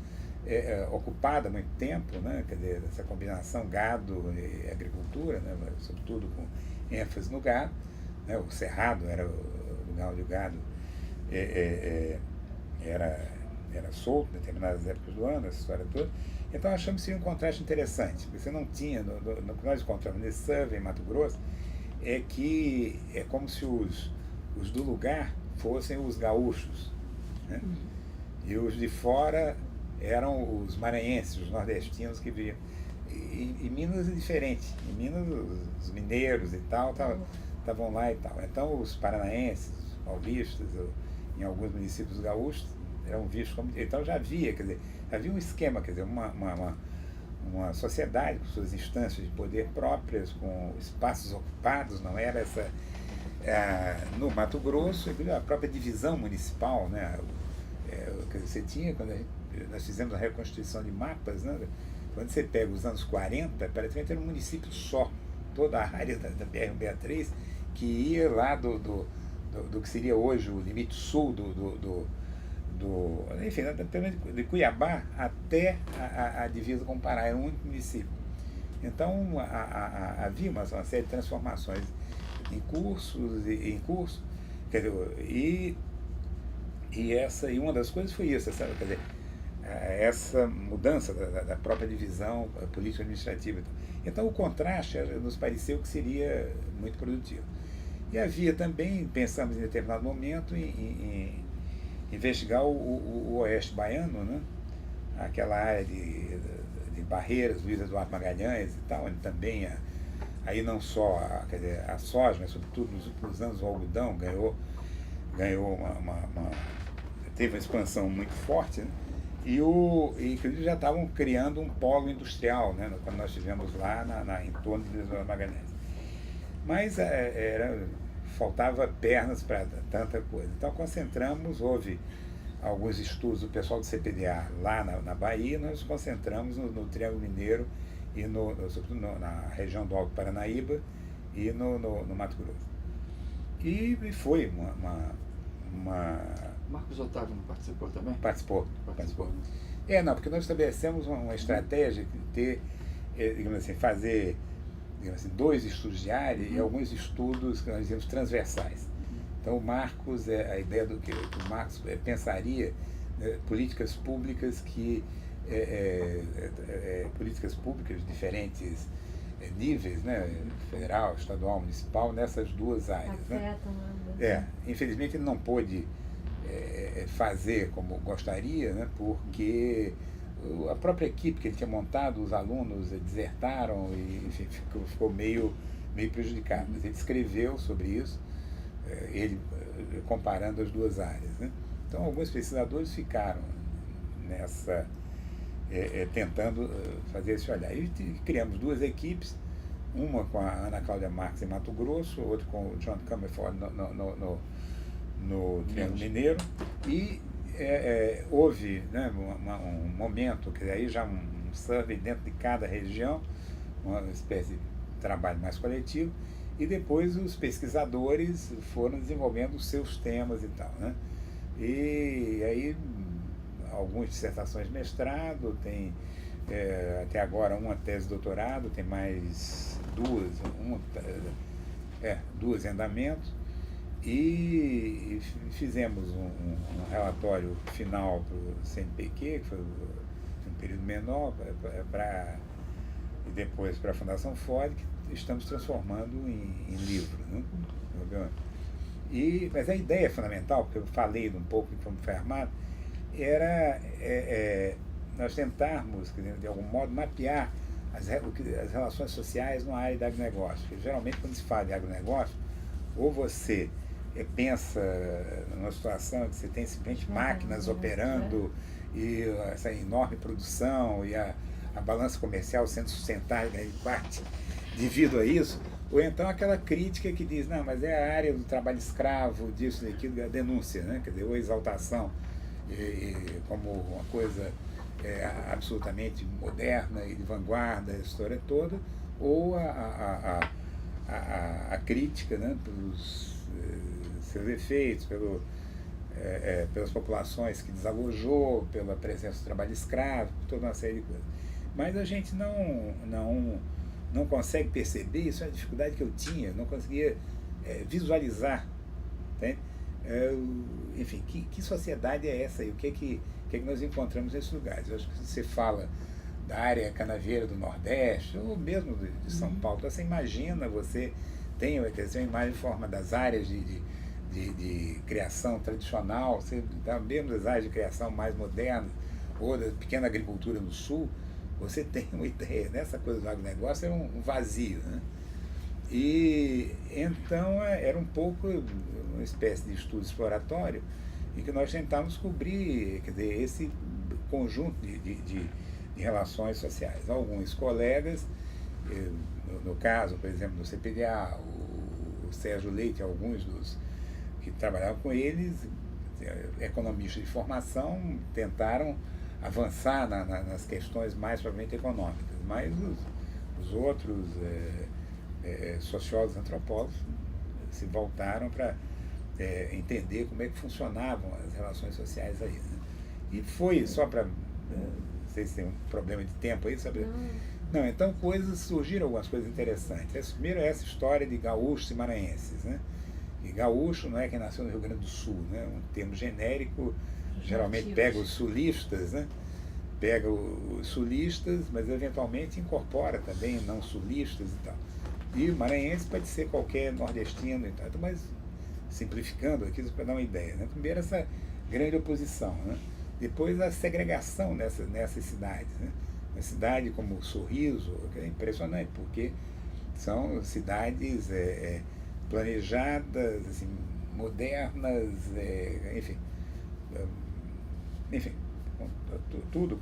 ocupada há muito tempo, né? Quer dizer, essa combinação gado e agricultura, né? Sobretudo com ênfase no gado, né? O Cerrado era o lugar onde o gado era era solto em determinadas épocas do ano, essa história toda. Então achamos que seria um contraste interessante, porque você não tinha, no que nós encontramos nesse survey em Mato Grosso, é que é como se os do lugar fossem os gaúchos, né? E os de fora eram os maranhenses, os nordestinos que viviam. E Minas é diferente. Em Minas, os mineiros e tal estavam lá e tal. Então, os paranaenses, os paulistas, em alguns municípios gaúchos, eram vistos como... Então, já havia, quer dizer, havia um esquema, quer dizer, uma sociedade com suas instâncias de poder próprias, com espaços ocupados, não era essa... no Mato Grosso, a própria divisão municipal, né? Que você tinha, quando nós fizemos a reconstituição de mapas, né? Quando você pega os anos 40, praticamente era um município só, toda a área da BR-163, que ia lá do que seria hoje o limite sul enfim, de Cuiabá até a divisa com o Pará, era um único município. Então havia uma série de transformações em curso, quer dizer, e uma das coisas foi isso, sabe? Quer dizer, essa mudança da própria divisão político-administrativa. Então, o contraste nos pareceu que seria muito produtivo. E havia também, pensamos em determinado momento, em investigar o Oeste Baiano, né? Aquela área de Barreiras, Luiz Eduardo Magalhães e tal, onde também, aí não só quer dizer, a soja, mas sobretudo nos últimos anos o algodão ganhou teve uma expansão muito forte, né? E inclusive já estavam criando um polo industrial, né, quando nós estivemos lá em torno de Magalhães. Mas faltava pernas para tanta coisa. Então concentramos, houve alguns estudos do pessoal do CPDA lá na Bahia, nós nos concentramos no Triângulo Mineiro e sobretudo na região do Alto Paranaíba e no Mato Grosso. E foi uma Marcos Otávio não participou também? Participou. Não, porque nós estabelecemos uma estratégia de ter, digamos assim, fazer, digamos assim, 2 estudos de área e alguns estudos que nós dizemos transversais. Então, o Marcos, a ideia do que o Marcos pensaria, né, políticas públicas políticas públicas de diferentes níveis, né, federal, estadual, municipal, nessas 2 áreas. Né? Infelizmente ele não pôde fazer como gostaria, né, porque a própria equipe que ele tinha montado, os alunos desertaram e enfim, ficou meio prejudicado. Mas ele escreveu sobre isso, ele comparando as 2 áreas. Né? Então alguns pesquisadores ficaram nessa, tentando fazer esse olhar. E criamos 2 equipes, uma com a Ana Cláudia Marques em Mato Grosso, outra com o John Comerford no Triângulo Mineiro, e houve, né, um momento, que aí já um survey dentro de cada região, uma espécie de trabalho mais coletivo, e depois os pesquisadores foram desenvolvendo os seus temas e tal, né? E aí algumas dissertações de mestrado, tem até agora uma tese de doutorado, tem mais 2 em andamento, e fizemos um relatório final para o CNPq, que foi um período menor, e depois para a Fundação Ford, que estamos transformando em livro. Né? Mas a ideia fundamental, porque eu falei um pouco de como foi armado, era nós tentarmos, de algum modo, mapear as relações sociais na área do agronegócio. Porque, geralmente, quando se fala de agronegócio, ou você pensa numa situação que você tem simplesmente máquinas operando e essa enorme produção e a balança comercial sendo sustentada em parte devido a isso, ou então aquela crítica que diz, não, mas é a área do trabalho escravo, disso, daquilo, a denúncia, né? Quer dizer, ou a exaltação como uma coisa absolutamente moderna e de vanguarda, a história toda, ou a crítica, né, pelos seus efeitos, pelas populações que desalojou, pela presença do trabalho escravo, toda uma série de coisas. Mas a gente não consegue perceber, isso é uma dificuldade que eu tinha, não conseguia visualizar, entende? enfim, que sociedade é essa e o que é que nós encontramos nesses lugares? Eu acho que você fala da área canaveira do Nordeste, ou mesmo de São Paulo, então, você imagina, você tem uma imagem em forma das áreas de criação tradicional, você dá mesmo as áreas de criação mais modernas, ou da pequena agricultura no Sul, você tem uma ideia, nessa coisa do agronegócio é um vazio, né? E então era um pouco uma espécie de estudo exploratório em que nós tentávamos cobrir, quer dizer, esse conjunto de relações sociais. Alguns colegas, no caso, por exemplo, do CPDA, o Sérgio Leite, alguns dos que trabalhavam com eles, economistas de formação, tentaram avançar nas questões mais propriamente econômicas, mas os outros sociólogos, antropólogos, se voltaram para entender como é que funcionavam as relações sociais aí, né? E foi, só para... não sei se tem um problema de tempo aí, sabe? Não, então surgiram algumas coisas interessantes. Primeiro é essa história de gaúchos e maranhenses, né? E gaúcho não é quem nasceu no Rio Grande do Sul, né? Um termo genérico, geralmente pega os sulistas, né? Pega os sulistas, mas eventualmente incorpora também não sulistas e tal. E o maranhense pode ser qualquer nordestino e tal. Então, mas simplificando aqui, para dar uma ideia, né? Primeiro essa grande oposição, né? Depois a segregação nessas cidades, né? Uma cidade como Sorriso, que é impressionante, porque são cidades planejadas, assim, modernas, enfim,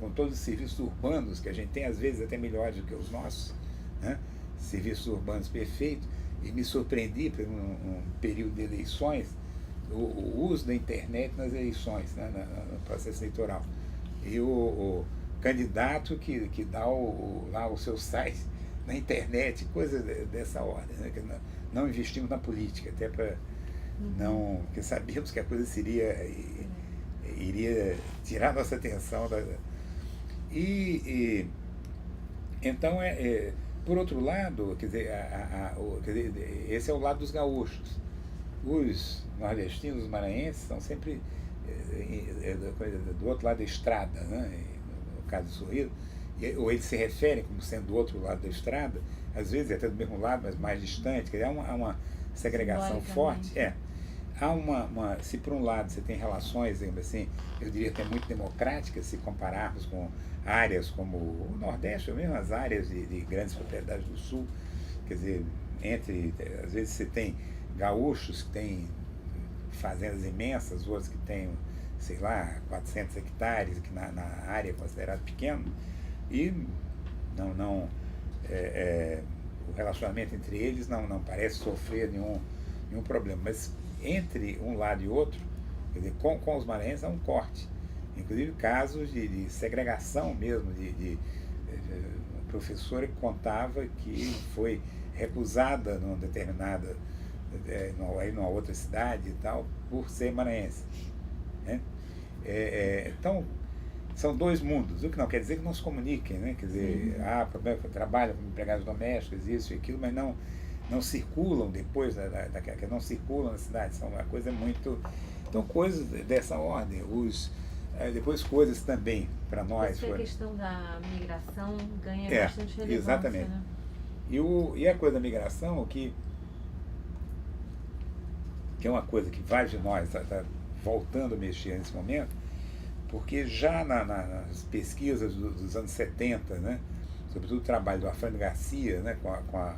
com todos os serviços urbanos que a gente tem, às vezes até melhores do que os nossos, né? Serviços urbanos perfeitos, e me surpreendi por um período de eleições, o uso da internet nas eleições, né? No processo eleitoral. E o candidato que dá lá o seu site na internet, coisas dessa ordem, né? Que não investimos na política, até para não... porque sabíamos que a coisa iria tirar nossa atenção. Então, por outro lado, quer dizer, esse é o lado dos gaúchos. Os nordestinos, os maranhenses, são sempre do outro lado da estrada, né? No caso do Sorriso, ou eles se referem como sendo do outro lado da estrada, às vezes até do mesmo lado, mas mais distante, quer dizer, há uma segregação forte. Há se por um lado você tem relações, assim, eu diria até muito democráticas, se compararmos com áreas como o Nordeste, ou mesmo as áreas de grandes propriedades do Sul, quer dizer, às vezes você tem gaúchos que têm fazendas imensas, outros que têm, sei lá, 400 hectares, que na área é considerado pequeno, e o relacionamento entre eles não parece sofrer nenhum problema, mas entre um lado e outro, quer dizer, com os maranhenses há um corte, inclusive casos de segregação mesmo, de professora que contava que foi recusada numa determinada, numa outra cidade e tal, por ser maranhense, né? Então, são dois mundos, o que não quer dizer que não se comuniquem, né? Quer dizer, problema que trabalham como empregados domésticos, isso e aquilo, mas não circulam depois, que não circulam na cidade, são uma coisa muito... Então, coisas dessa ordem, depois coisas também para nós... A questão da migração ganha bastante relevância, exatamente, né? E a coisa da migração, que é uma coisa que vários de nós está voltando a mexer nesse momento, porque já nas pesquisas dos anos 70, né, sobretudo o trabalho do Afrânio Garcia, né, com o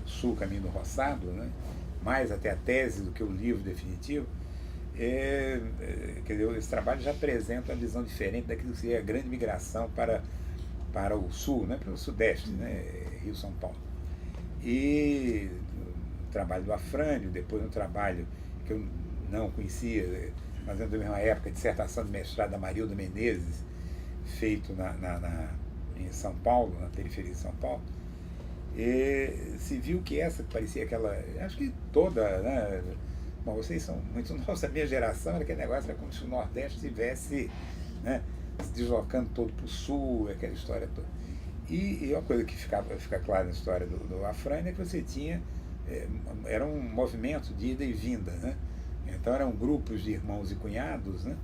Sul, Caminho do Roçado, né, mais até a tese do que o livro definitivo, quer dizer, esse trabalho já apresenta uma visão diferente daquilo que seria a grande migração para o Sul, né, para o Sudeste, né, Rio, São Paulo. E o trabalho do Afrânio, depois um trabalho que eu não conhecia, mas na mesma época, dissertação de mestrado da Marilda Menezes, feito em São Paulo, na periferia de São Paulo, e se viu que essa parecia aquela, acho que toda, né, bom, vocês são muito novos, a minha geração, era aquele negócio, era como se o Nordeste estivesse, né, se deslocando todo para o Sul, aquela história toda. E uma coisa que fica clara na história do Afrânio é que você tinha, era um movimento de ida e vinda, né? Então eram grupos de irmãos e cunhados, né,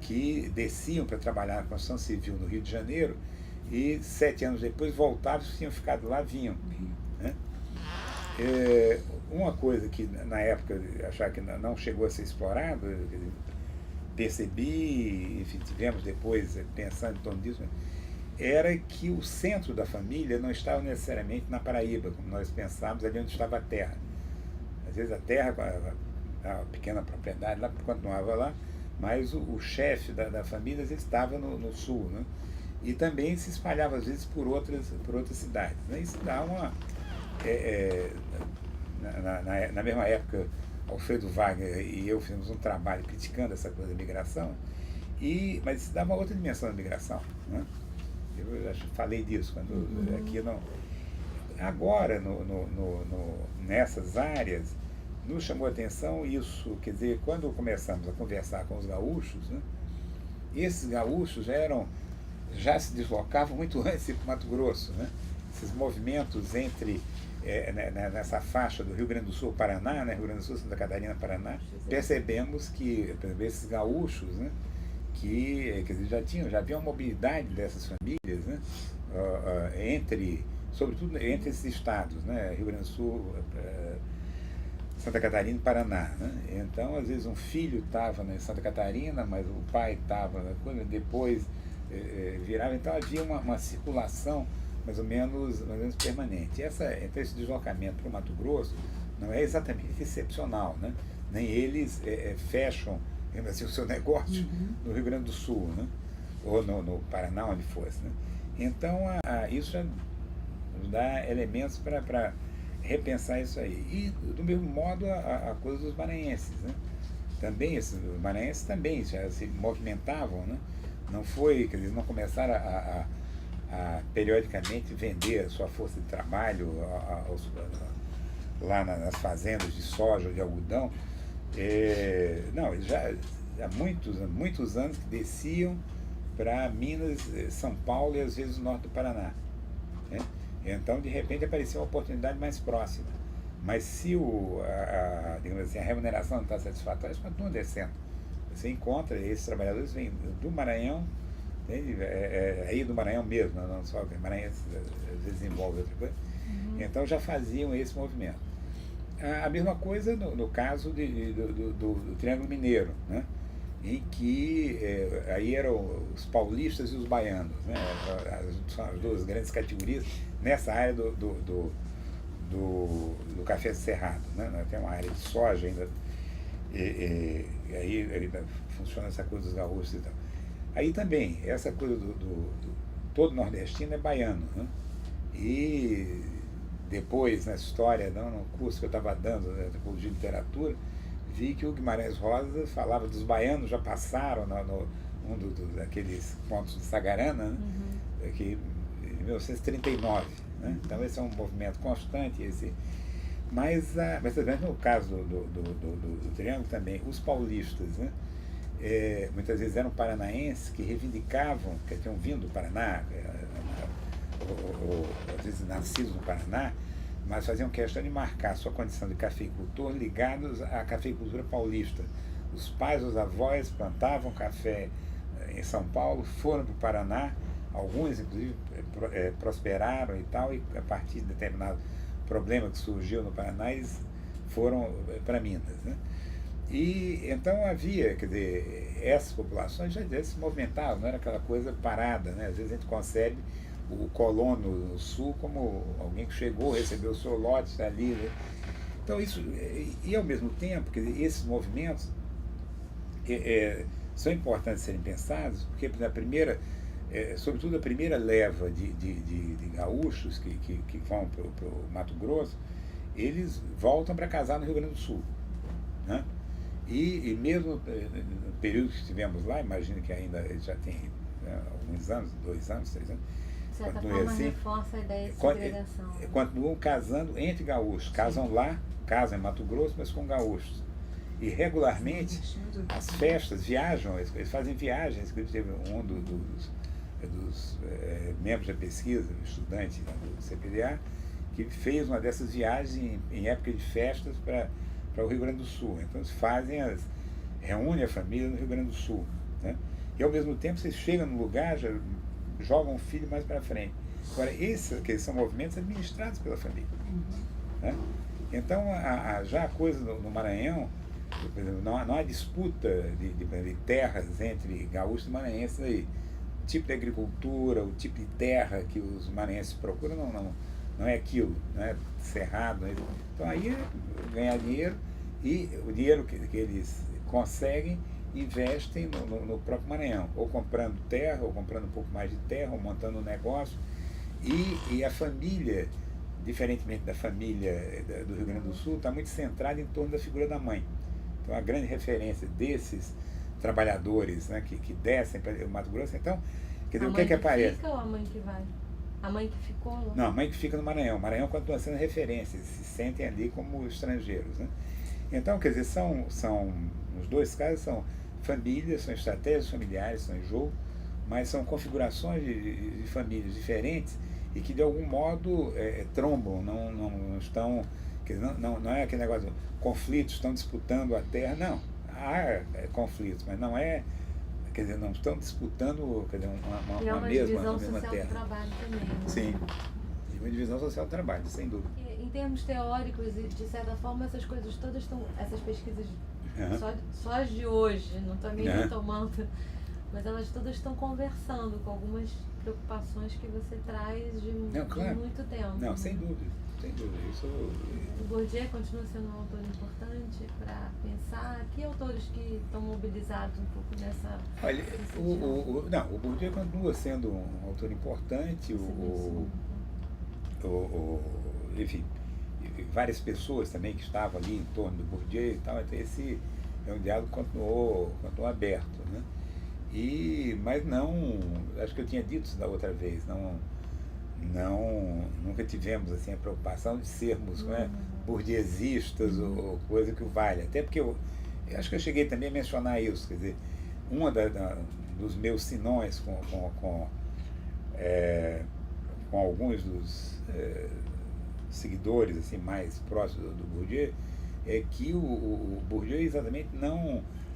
que desciam para trabalhar na construção civil no Rio de Janeiro e 7 anos depois voltavam, se tinham ficado lá, vinham. Né? Uma coisa que na época eu achava que não chegou a ser explorado, percebi, enfim, tivemos depois pensando em torno disso, era que o centro da família não estava necessariamente na Paraíba, como nós pensávamos, ali onde estava a terra. Às vezes a terra, a pequena propriedade lá, continuava lá, mas o chefe da família às vezes estava no sul, né? E também se espalhava às vezes por outras cidades. Né? Isso dá uma... na mesma época, Alfredo Wagner e eu fizemos um trabalho criticando essa coisa da migração, mas isso dá uma outra dimensão da migração. Né? Eu já falei disso quando aqui não. Agora, nessas áreas, nos chamou a atenção isso, quer dizer, quando começamos a conversar com os gaúchos, né, esses gaúchos já se deslocavam muito antes para o Mato Grosso, né? Esses movimentos entre nessa faixa do Rio Grande do Sul, Paraná, né, Rio Grande do Sul, Santa Catarina, Paraná, percebemos que, por exemplo, esses gaúchos, né, que quer dizer, já havia uma mobilidade dessas famílias, né, sobretudo entre esses estados, né, Rio Grande do Sul, Santa Catarina e Paraná. Né? Então, às vezes, um filho estava em Santa Catarina, mas o pai estava depois virava. Então, havia uma circulação mais ou menos permanente. Então, esse deslocamento para o Mato Grosso não é exatamente excepcional. Né? Nem eles fecham assim, o seu negócio no Rio Grande do Sul, né? Ou no Paraná, onde fosse. Né? Então, isso já dá elementos para repensar isso aí. E, do mesmo modo, a coisa dos maranhenses. Né? Também, os maranhenses também já se movimentavam, né? Não foi, quer dizer, não começaram a periodicamente vender a sua força de trabalho lá nas fazendas de soja, de algodão. Não, eles já há muitos anos que desciam para Minas, São Paulo e às vezes o norte do Paraná. Né? Então, de repente, apareceu uma oportunidade mais próxima. Mas se digamos assim, a remuneração não está satisfatória, eles continuam descendo. Você encontra, esses trabalhadores vêm do Maranhão, aí do Maranhão mesmo, não só o Maranhão às vezes envolve outra coisa. Então já faziam esse movimento. A mesma coisa no caso do Triângulo Mineiro, né? Em que aí eram os paulistas e os baianos, né? São as duas grandes categorias nessa área do café cerrado, né? Tem uma área de soja ainda, e aí funciona essa coisa dos gaúchos e tal. Aí também, essa coisa todo nordestino é baiano, né? E depois, na história, no curso que eu estava dando, né, de literatura, vi que o Guimarães Rosa falava dos baianos, já passaram daqueles pontos de Sagarana, né, que, em 1939. Né? Então esse é um movimento constante. Mas também no caso do Triângulo também, os paulistas, né, muitas vezes eram paranaenses que reivindicavam, que tinham vindo do Paraná, ou às vezes nascidos no Paraná, mas faziam questão de marcar sua condição de cafeicultor ligados à cafeicultura paulista. Os pais, os avós plantavam café em São Paulo, foram para o Paraná, alguns inclusive prosperaram e tal, e a partir de determinado problema que surgiu no Paraná, eles foram para Minas. Né? E então havia, quer dizer, essas populações já se movimentavam, não era aquela coisa parada, né? Às vezes a gente concebe o colono no sul como alguém que chegou, recebeu o seu lote ali. Né? Então isso, e ao mesmo tempo, quer dizer, esses movimentos são importantes serem pensados, porque sobretudo a primeira leva de gaúchos que vão para o Mato Grosso, eles voltam para casar no Rio Grande do Sul. Né? E mesmo no período que estivemos lá, imagino que ainda já tem alguns anos, 2 anos, 3 anos, de certa forma, reforça a ideia de segregação. Continuam casando entre gaúchos, casam lá, casam em Mato Grosso, mas com gaúchos. E regularmente as festas viajam, eles fazem viagens. Teve um dos membros da pesquisa, estudante do CPDA, que fez uma dessas viagens em época de festas para para o Rio Grande do Sul. Então eles reúnem a família no Rio Grande do Sul, né? E ao mesmo tempo vocês chegam no lugar, já jogam o filho mais para frente. Agora, que são movimentos administrados pela família, né? Então, já a coisa no Maranhão, por exemplo, não há disputa de terras entre gaúchos e maranhenses aí. O tipo de agricultura, o tipo de terra que os maranhenses procuram não é aquilo, não é cerrado. Não é... Então aí é ganhar dinheiro, e o dinheiro que eles conseguem investem no próprio Maranhão, ou comprando terra, ou comprando um pouco mais de terra, ou montando um negócio. E a família, diferentemente da família do Rio Grande do Sul, está muito centrada em torno da figura da mãe. Então a grande referência desses trabalhadores, né, que descem para o Mato Grosso, então, quer dizer, o que aparece? Fica ou a mãe que vai? A mãe que ficou lá? Não, a mãe que fica no Maranhão. O Maranhão continua sendo referência, eles se sentem ali como estrangeiros, né? Então, quer dizer, nos dois casos, são famílias, são estratégias familiares, são em jogo, mas são configurações de famílias diferentes e que, de algum modo, trombam, não estão... Quer dizer, não é aquele negócio, conflitos, estão disputando a terra, não. Há conflitos, mas não é... Quer dizer, não estão disputando, quer dizer, uma mesma terra. Do trabalho também, né? Sim, e uma divisão social do trabalho, sem dúvida. Em termos teóricos, e de certa forma, essas coisas todas estão, essas pesquisas, só as de hoje, não estou nem retomando, mas elas todas estão conversando com algumas preocupações que você traz de muito tempo. Não, sem dúvida, sem dúvida. O Bourdieu continua sendo um autor importante para pensar. Que autores que estão mobilizados um pouco nessa... Olha, o Bourdieu continua sendo um autor importante, enfim, várias pessoas também que estavam ali em torno do Bourdieu e tal, então esse diálogo continuou aberto, né? Mas não, acho que eu tinha dito isso da outra vez, nunca tivemos assim a preocupação de sermos bourdieuistas ou coisa que o valha, até porque eu acho que eu cheguei também a mencionar isso, quer dizer, dos meus sinões com alguns dos seguidores assim mais próximos do Bourdieu, é que o Bourdieu exatamente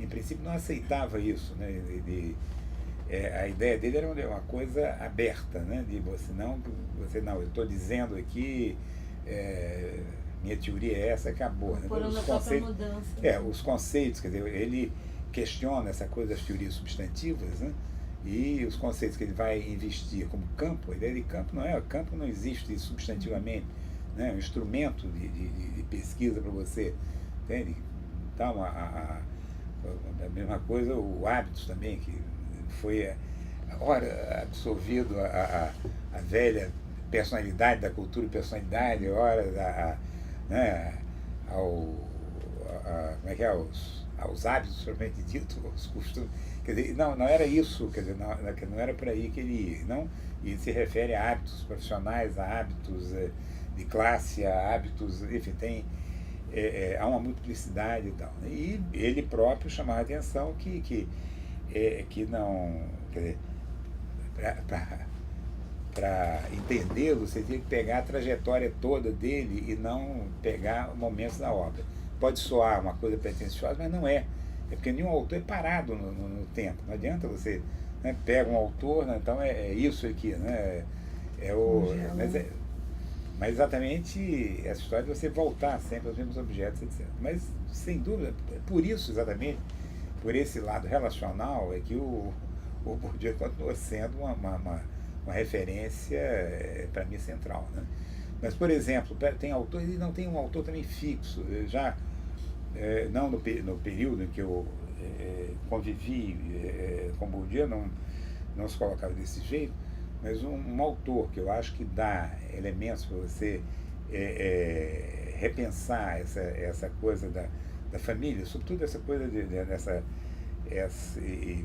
em princípio não aceitava isso, né? A ideia dele era uma coisa aberta, né? De eu estou dizendo aqui, minha teoria é essa, acabou. Né? Os conceitos, quer dizer, ele questiona essa coisa das teorias substantivas, né? E os conceitos que ele vai investir como campo, a ideia de campo não existe substantivamente, né? É um instrumento de pesquisa para você, entende? Então, a mesma coisa, o hábitos também, que foi ora absorvido a velha personalidade da cultura e personalidade, ora aos hábitos, propriamente dito, aos costumes. Quer dizer, não era isso, quer dizer, não era por aí que ele ia, não, e se refere a hábitos profissionais, a hábitos de classe, a hábitos, enfim, há uma multiplicidade e tal. E ele próprio chamava a atenção que não, quer dizer, para entendê-lo, você tinha que pegar a trajetória toda dele e não pegar momentos da obra. Pode soar uma coisa pretensiosa, mas não é. É porque nenhum autor é parado no tempo. Não adianta você, né, pega um autor, né, então é isso aqui, né? Mas exatamente essa história de você voltar sempre aos mesmos objetos, etc. Mas, sem dúvida, por isso exatamente, por esse lado relacional, é que o Bourdieu continua sendo uma referência, para mim, central, né? Mas, por exemplo, tem autor, ele não tem um autor também fixo. Já, não no período em que eu convivi com Bourdieu, não se colocava desse jeito, mas um autor que eu acho que dá elementos para você repensar essa coisa da família, sobretudo essa coisa dessa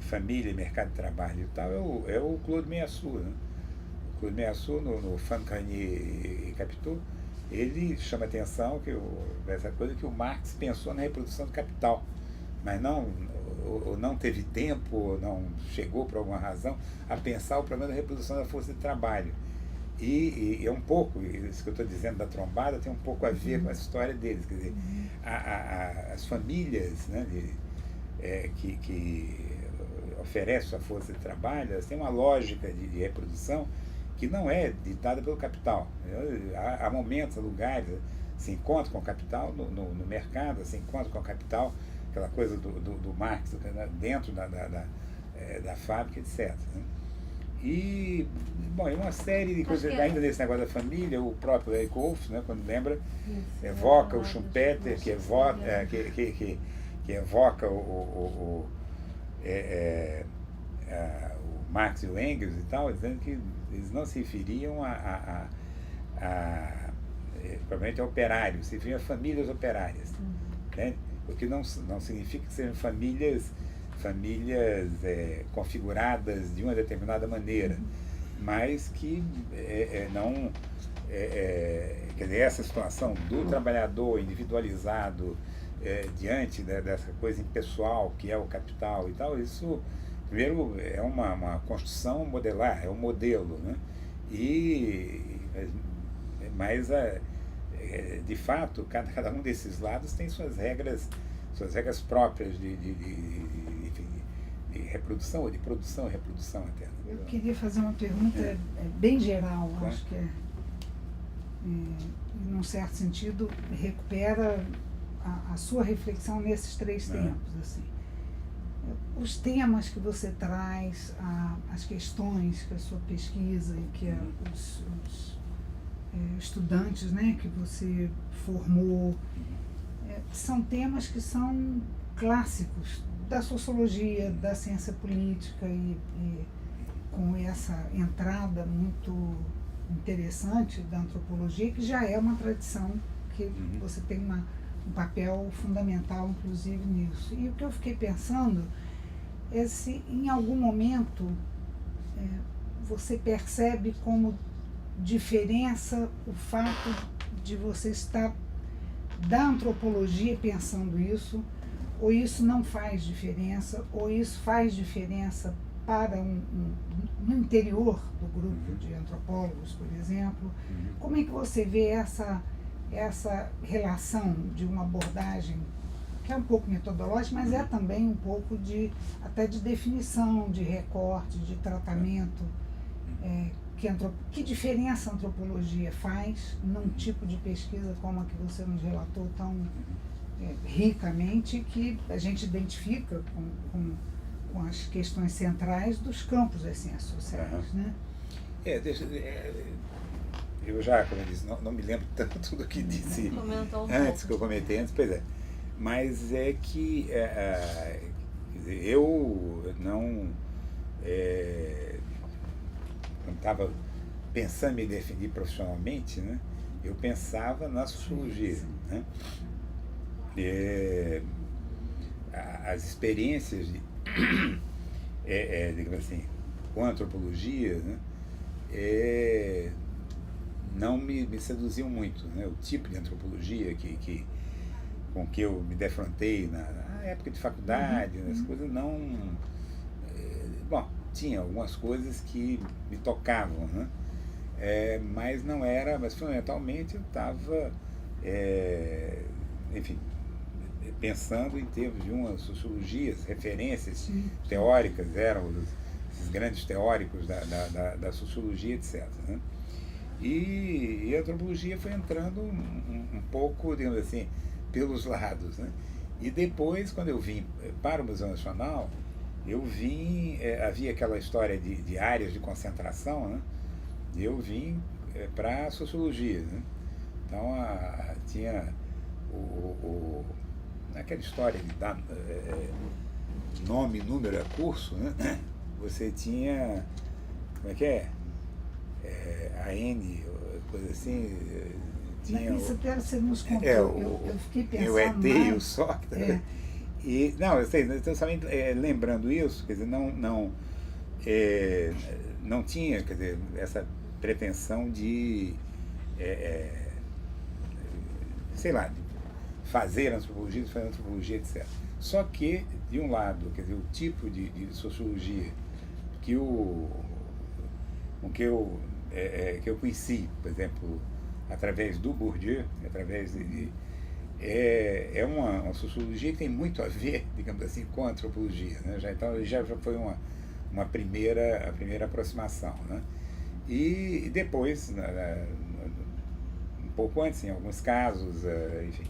família, mercado de trabalho e tal, é o Claude Meillassoux, né? O Claude Meillassoux, no Fan Grenier e Capitaux, ele chama a atenção essa coisa que o Marx pensou na reprodução do capital, mas não teve tempo, ou não chegou por alguma razão a pensar o problema da reprodução da força de trabalho. E é um pouco, isso que eu estou dizendo da trombada tem um pouco a ver com essa história deles. Quer dizer, as famílias, né, que oferecem sua força de trabalho, elas têm uma lógica de reprodução que não é ditada pelo capital. Há momentos, há lugares, se encontra com o capital no mercado, se encontra com o capital, aquela coisa do Marx, dentro da fábrica, etc. Né? E, bom, é uma série de coisas, ainda desse negócio da família, o próprio Eric Wolff, né, quando lembra, evoca o Schumpeter, que evoca o Marx e o Engels e tal, dizendo que eles não se referiam provavelmente a operários, se referiam a famílias operárias, né? O que não significa que sejam famílias configuradas de uma determinada maneira, mas que não... quer dizer, essa situação do trabalhador individualizado diante dessa coisa impessoal que é o capital e tal, isso, primeiro, é uma construção modelar, é um modelo, né? Mas, de fato, cada um desses lados tem suas regras próprias de reprodução, ou de produção e reprodução até. Né? Eu queria fazer uma pergunta bem geral, acho que num certo sentido, recupera a sua reflexão nesses três tempos. Assim. Os temas que você traz, as questões que a sua pesquisa e que os estudantes, né, que você formou, são temas que são clássicos da sociologia, da ciência política e com essa entrada muito interessante da antropologia, que já é uma tradição que você tem um papel fundamental, inclusive, nisso. E o que eu fiquei pensando é se, em algum momento, você percebe como diferença o fato de você estar da antropologia pensando isso, ou isso não faz diferença, ou isso faz diferença para no interior do grupo de antropólogos, por exemplo. Como é que você vê essa relação de uma abordagem que é um pouco metodológica, mas é também um pouco até de definição, de recorte, de tratamento, que diferença a antropologia faz num tipo de pesquisa como a que você nos relatou tão ricamente, que a gente identifica com as questões centrais dos campos das ciências sociais, né? Eu já, como eu disse, não me lembro tanto do que disse antes, que eu comentei antes, pois é. Mas é que eu não estava pensando em me definir profissionalmente, né? Eu pensava na sociologia, né? As experiências digamos assim, com a antropologia, né? Não me seduziam muito, né? O tipo de antropologia com que eu me defrontei na época de faculdade, as coisas não... bom, tinha algumas coisas que me tocavam, né? Mas não era... Mas fundamentalmente eu estava, enfim, pensando em termos de uma sociologia, as referências teóricas eram esses grandes teóricos da sociologia, etc. Né? E a antropologia foi entrando um pouco, digamos assim, pelos lados, né? E depois, quando eu vim para o Museu Nacional, havia aquela história de áreas de concentração, né? E eu vim para a sociologia, né? Então, tinha aquela história de dar nome, número a curso, né? Você tinha, como é que é? A N, coisa assim, tinha isso até você nos contou, eu fiquei pensando o ET e o Sócrates. E, não, eu sei, estou somente lembrando isso, quer dizer, não tinha, quer dizer, essa pretensão de, sei lá, de fazer antropologia, etc. Só que, de um lado, quer dizer, o tipo de sociologia com que eu que eu conheci, por exemplo, através do Bourdieu, através é uma sociologia que tem muito a ver, digamos assim, com a antropologia, né? Então já foi a primeira aproximação, né? E depois, um pouco antes, em alguns casos, enfim,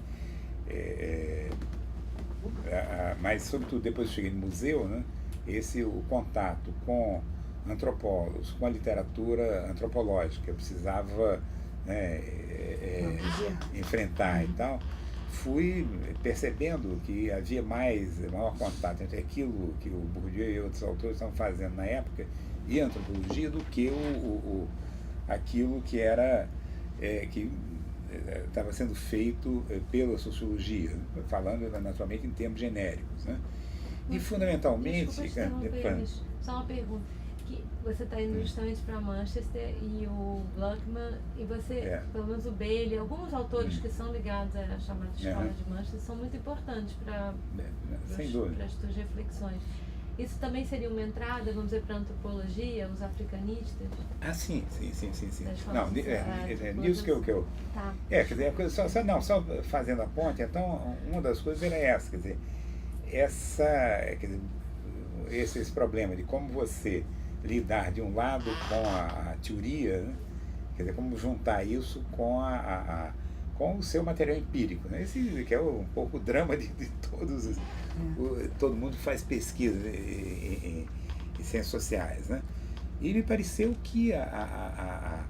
mas sobretudo depois eu cheguei no museu, né? O contato com antropólogos, com a literatura antropológica, eu precisava, né, enfrentar e tal, fui percebendo que havia maior contato entre aquilo que o Bourdieu e outros autores estavam fazendo na época e a antropologia do que aquilo que era que estava sendo feito pela sociologia, falando naturalmente em termos genéricos, né? E fundamentalmente... Só uma pergunta. Que você está indo justamente para Manchester e o Gluckman, e você, pelo menos o Bailey, alguns autores que são ligados à chamada Escola de Manchester são muito importantes para as tuas reflexões. Isso também seria uma entrada, vamos dizer, para a antropologia, os africanistas? Ah, sim. Não, nisso que eu... Tá. Quer dizer, só fazendo a ponte, então, uma das coisas era essa, quer dizer, esse problema de como você lidar de um lado com a teoria, né? Quer dizer, como juntar isso com com o seu material empírico, né? Esse que é um pouco o drama de todos todo mundo faz pesquisa em ciências sociais, né? E me pareceu que a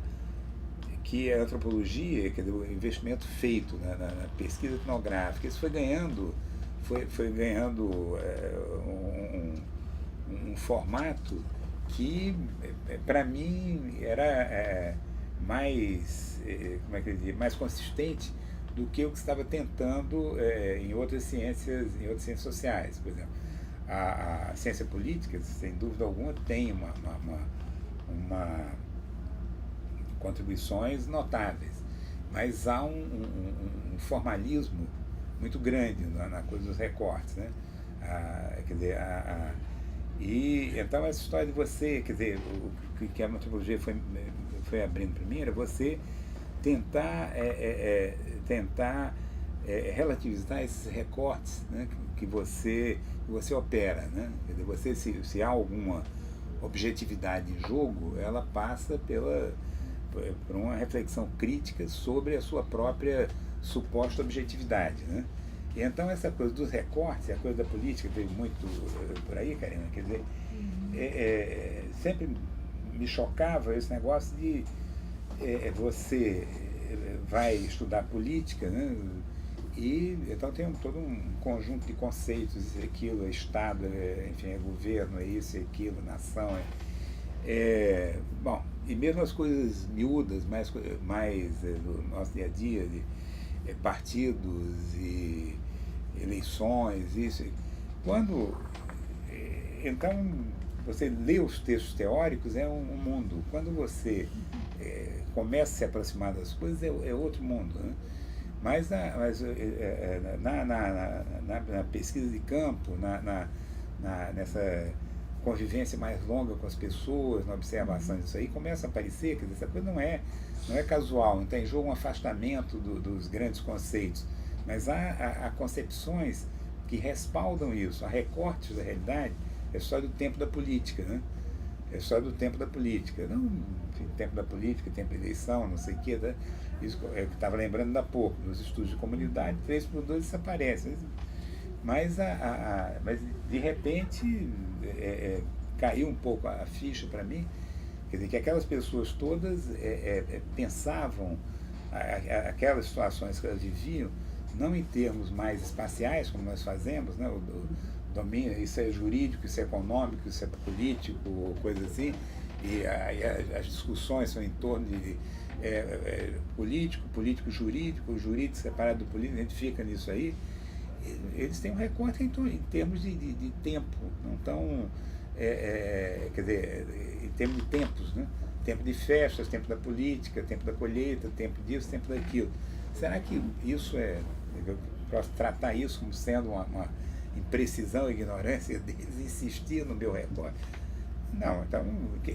antropologia, quer dizer, o investimento feito na pesquisa etnográfica, isso foi ganhando um formato que para mim era mais, como é que eu diria, mais consistente do que o que estava tentando em outras ciências sociais. Por exemplo, a ciência política, sem dúvida alguma, tem contribuições notáveis, mas há um formalismo muito grande na coisa dos recortes, né? Quer dizer, e então essa história de você, quer dizer, o que a antropologia foi abrindo para mim era você tentar relativizar esses recortes, né, que você opera, né? Quer dizer, se há alguma objetividade em jogo, ela passa por uma reflexão crítica sobre a sua própria suposta objetividade, né? E então essa coisa dos recortes, a coisa da política veio muito por aí, Karina, quer dizer, sempre me chocava esse negócio de você vai estudar política, né? E então tem todo um conjunto de conceitos, aquilo é Estado, enfim, é governo, é isso, é aquilo, nação, bom, e mesmo as coisas miúdas, mais do nosso dia a dia, de partidos e eleições, isso. Então, você lê os textos teóricos, é um mundo. Quando você começa a se aproximar das coisas, é outro mundo, né? Mas na pesquisa de campo, nessa convivência mais longa com as pessoas, na observação disso aí, começa a aparecer, quer dizer, essa coisa não é casual, não tem em jogo um afastamento dos grandes conceitos, mas há concepções que respaldam isso, há recortes da realidade, é só do tempo da política, né? É só do tempo da política, não enfim, tempo da política, tempo da eleição, não sei o quê, né? Isso é o que estava lembrando da pouco, nos estudos de comunidade, 3x2 desaparece, mas de repente caiu um pouco a ficha para mim, quer dizer, que aquelas pessoas todas pensavam aquelas situações que elas viviam, não em termos mais espaciais, como nós fazemos, né? O domínio, isso é jurídico, isso é econômico, isso é político, coisa assim, e as discussões são em torno de político, jurídico separado do político, a gente fica nisso aí. Eles têm um recorte em termos de tempo, não tão, quer dizer, em termos de tempos, né? Tempo de festas, tempo da política, tempo da colheita, tempo disso, tempo daquilo. Será que isso eu posso tratar isso como sendo uma imprecisão e ignorância deles, insistir no meu recorte? Não, então,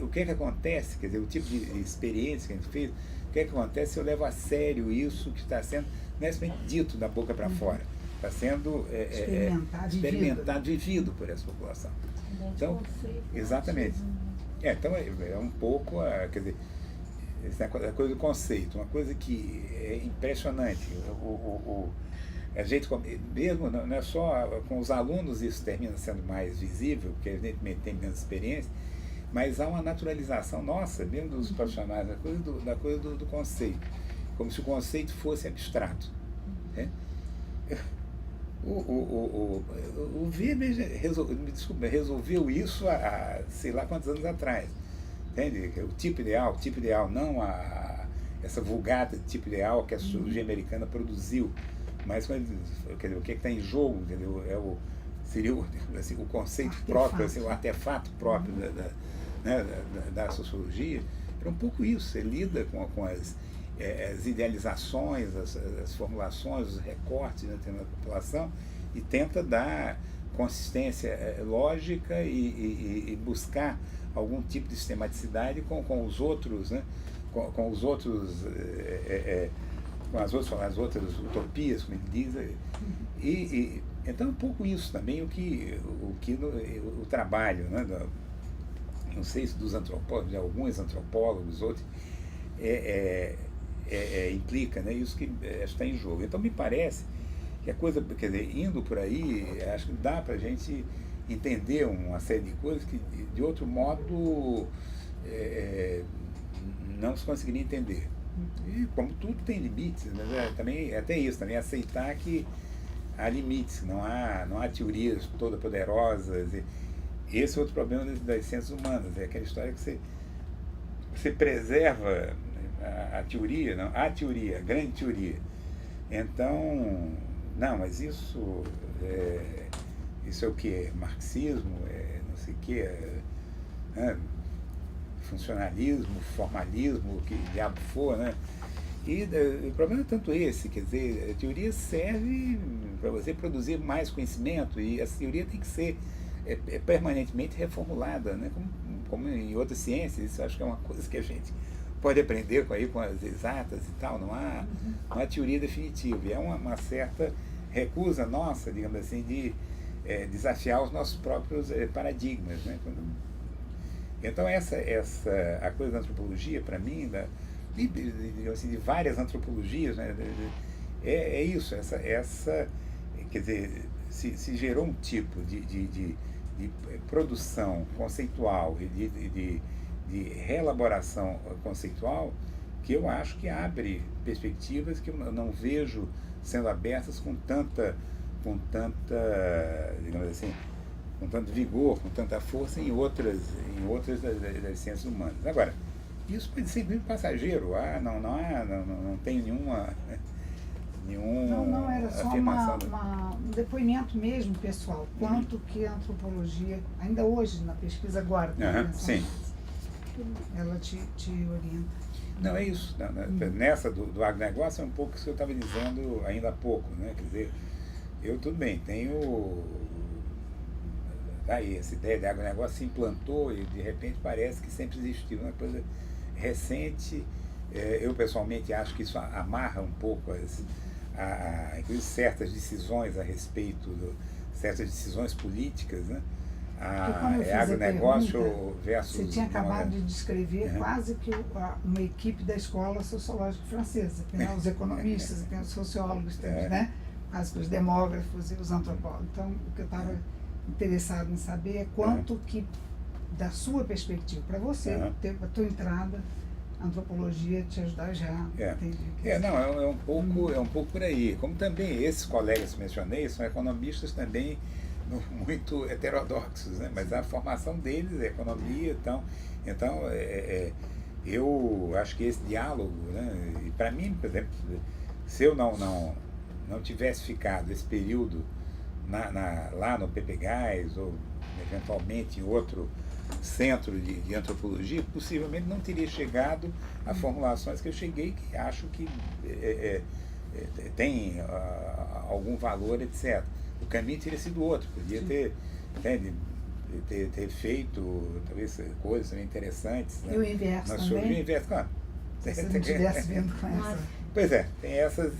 o que acontece, quer dizer, o tipo de experiência que a gente fez, o que acontece se eu levo a sério isso que está sendo, não é somente dito da boca para fora, está sendo experimentado, vivido por essa população. Então, exatamente. Então, é um pouco, quer dizer, essa coisa do conceito, uma coisa que é impressionante. A gente, mesmo, não é só com os alunos isso termina sendo mais visível, porque evidentemente tem menos experiência, mas há uma naturalização nossa, mesmo dos profissionais, da coisa do conceito, como se o conceito fosse abstrato. Né? O Weber resolveu isso há sei lá quantos anos atrás. Entende? O tipo ideal, não essa vulgata de tipo ideal que a sociologia americana produziu, mas quer dizer, o que está em jogo, entendeu? Seria assim, o conceito próprio, assim, o artefato próprio da sociologia. Era um pouco isso, você lida com as idealizações, as formulações, os recortes da população e tenta dar consistência lógica e buscar algum tipo de sistematicidade com os outros, né? com os outros, com as outras utopias, como ele diz. Então, um pouco isso também, o trabalho, né, não sei se dos antropólogos, de alguns antropólogos, outros, implica, né, isso que está em jogo. Então, me parece que a coisa, quer dizer, indo por aí, acho que dá para a gente entender uma série de coisas que, de outro modo, não se conseguiria entender. E como tudo tem limites, né, também, até isso, também aceitar que há limites, não há teorias todas poderosas. Esse é outro problema das ciências humanas, é aquela história que você preserva a teoria, não, a teoria, a grande teoria. Então, não, mas isso é o que? Marxismo, não sei o que, funcionalismo, formalismo, o que diabo for, né? E o problema é tanto esse, quer dizer, a teoria serve para você produzir mais conhecimento e essa teoria tem que ser permanentemente reformulada, né? Como em outras ciências, isso acho que é uma coisa que a gente pode aprender com as exatas e tal, não há teoria definitiva, e é uma certa recusa nossa, digamos assim, de desafiar os nossos próprios paradigmas, né? Então a coisa da antropologia, para mim, assim, de várias antropologias, né? É isso, quer dizer, se gerou um tipo de produção conceitual e de reelaboração conceitual que eu acho que abre perspectivas que eu não vejo sendo abertas com tanta, digamos assim, com tanto vigor, com tanta força em outras das ciências humanas. Agora, isso pode ser muito passageiro, não tem nenhuma Não, era só um depoimento mesmo pessoal, quanto que a antropologia, ainda hoje na pesquisa agora, sim, ela te orienta. Não, é isso. Nessa do agronegócio é um pouco isso que eu estava dizendo ainda há pouco, né? Quer dizer, eu tudo bem, tenho aí essa ideia de agronegócio se implantou e de repente parece que sempre existiu, uma coisa recente. Eu pessoalmente acho que isso amarra um pouco inclusive certas decisões a respeito certas decisões políticas, né? Agronegócio versus... Você tinha acabado de descrever quase que uma equipe da escola sociológica francesa, tem os economistas, tem os sociólogos, temos, né? Os demógrafos e os antropólogos. Então, o que eu estava interessado em saber é quanto que, da sua perspectiva, para você, a tua entrada, a antropologia te ajudar já. É um pouco por aí. Como também esses colegas que mencionei são economistas também muito heterodoxos, né? Mas a formação deles é economia, então eu acho que esse diálogo, né? E para mim, por exemplo, se eu não tivesse ficado esse período lá no PPGás ou eventualmente em outro centro de antropologia, possivelmente não teria chegado a formulações que eu cheguei, que acho que tem algum valor, etc. O caminho teria sido outro, podia ter, entende? ter feito talvez coisas também interessantes, né? E o inverso Mas também? o inverso, claro. Se você não estivesse vendo com essa... Pois é, tem essas...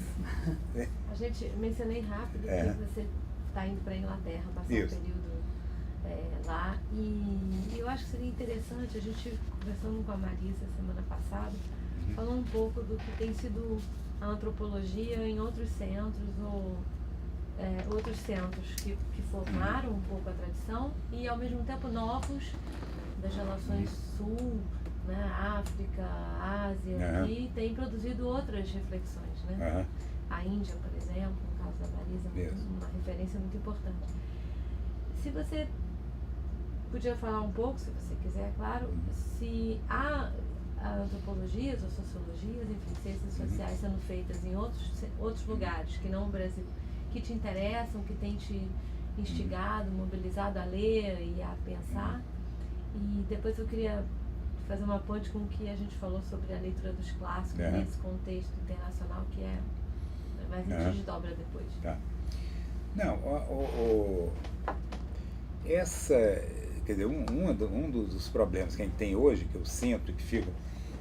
A gente, mencionei rápido que você está indo para a Inglaterra, passar um período lá, e eu acho que seria interessante, a gente conversando com a Marisa semana passada, falando um pouco do que tem sido a antropologia em outros centros, ou outros centros que formaram um pouco a tradição, e ao mesmo tempo novos, das relações sul, né, África, Ásia, e tem produzido outras reflexões, né? A Índia, por exemplo, no caso da Marisa, uma referência muito importante. Se você podia falar um pouco, se você quiser, claro, se há antropologias ou sociologias, enfim, ciências sociais sendo feitas em outros lugares, que não o Brasil, que te interessam, que têm te instigado, mobilizado a ler e a pensar. E depois eu queria fazer uma ponte com o que a gente falou sobre a leitura dos clássicos nesse contexto internacional, que mas a gente desdobra depois. Tá. Não, quer dizer, um dos problemas que a gente tem hoje, que eu sinto e que fico,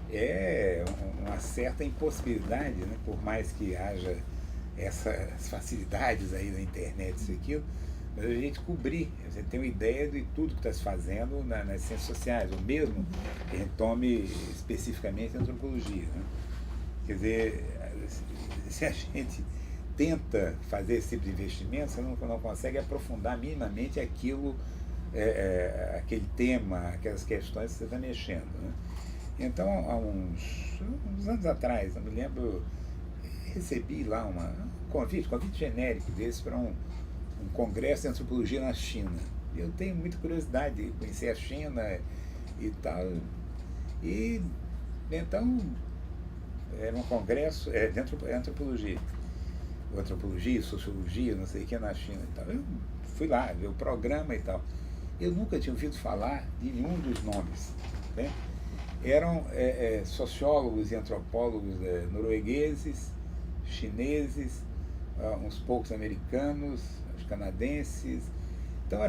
é uma certa impossibilidade, né, por mais que haja essas facilidades aí da internet, isso e aquilo, mas a gente cobrir, você tem uma ideia de tudo que está se fazendo nas ciências sociais, ou mesmo que a gente tome especificamente a antropologia, né? Quer dizer, se a gente tenta fazer esse tipo de investimento, você não consegue aprofundar minimamente aquilo, aquele tema, aquelas questões que você está mexendo, né? Então, há uns anos atrás, eu me lembro, recebi lá um convite genérico desse para um congresso de antropologia na China. Eu tenho muita curiosidade de conhecer a China e tal. E então era um congresso de antropologia, sociologia, não sei o que, na China e tal. Eu fui lá ver o programa e tal. Eu nunca tinha ouvido falar de nenhum dos nomes, né? Eram sociólogos e antropólogos noruegueses, chineses, uns poucos americanos, os canadenses. Então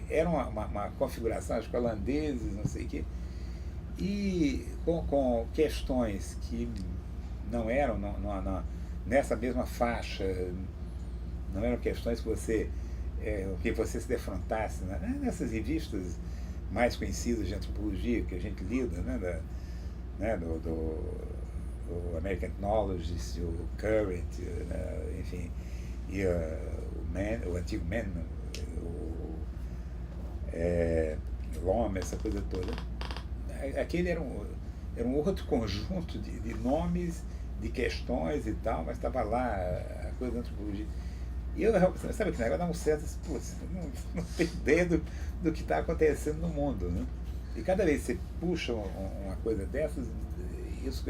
era uma configuração, acho que holandeses, não sei o quê, e com questões que não eram nessa mesma faixa, não eram questões que você se defrontasse, né? Nessas revistas mais conhecidas de antropologia que a gente lida, né, o American Ethnologist, o Current, enfim, e o antigo Man, o Loma, essa coisa toda. Aquele era um outro conjunto de nomes, de questões e tal, mas estava lá a coisa da antropologia. E eu, sabe que negócio dá um certo, putz, não tenho ideia do que está acontecendo no mundo, né? E cada vez que você puxa uma coisa dessas, isso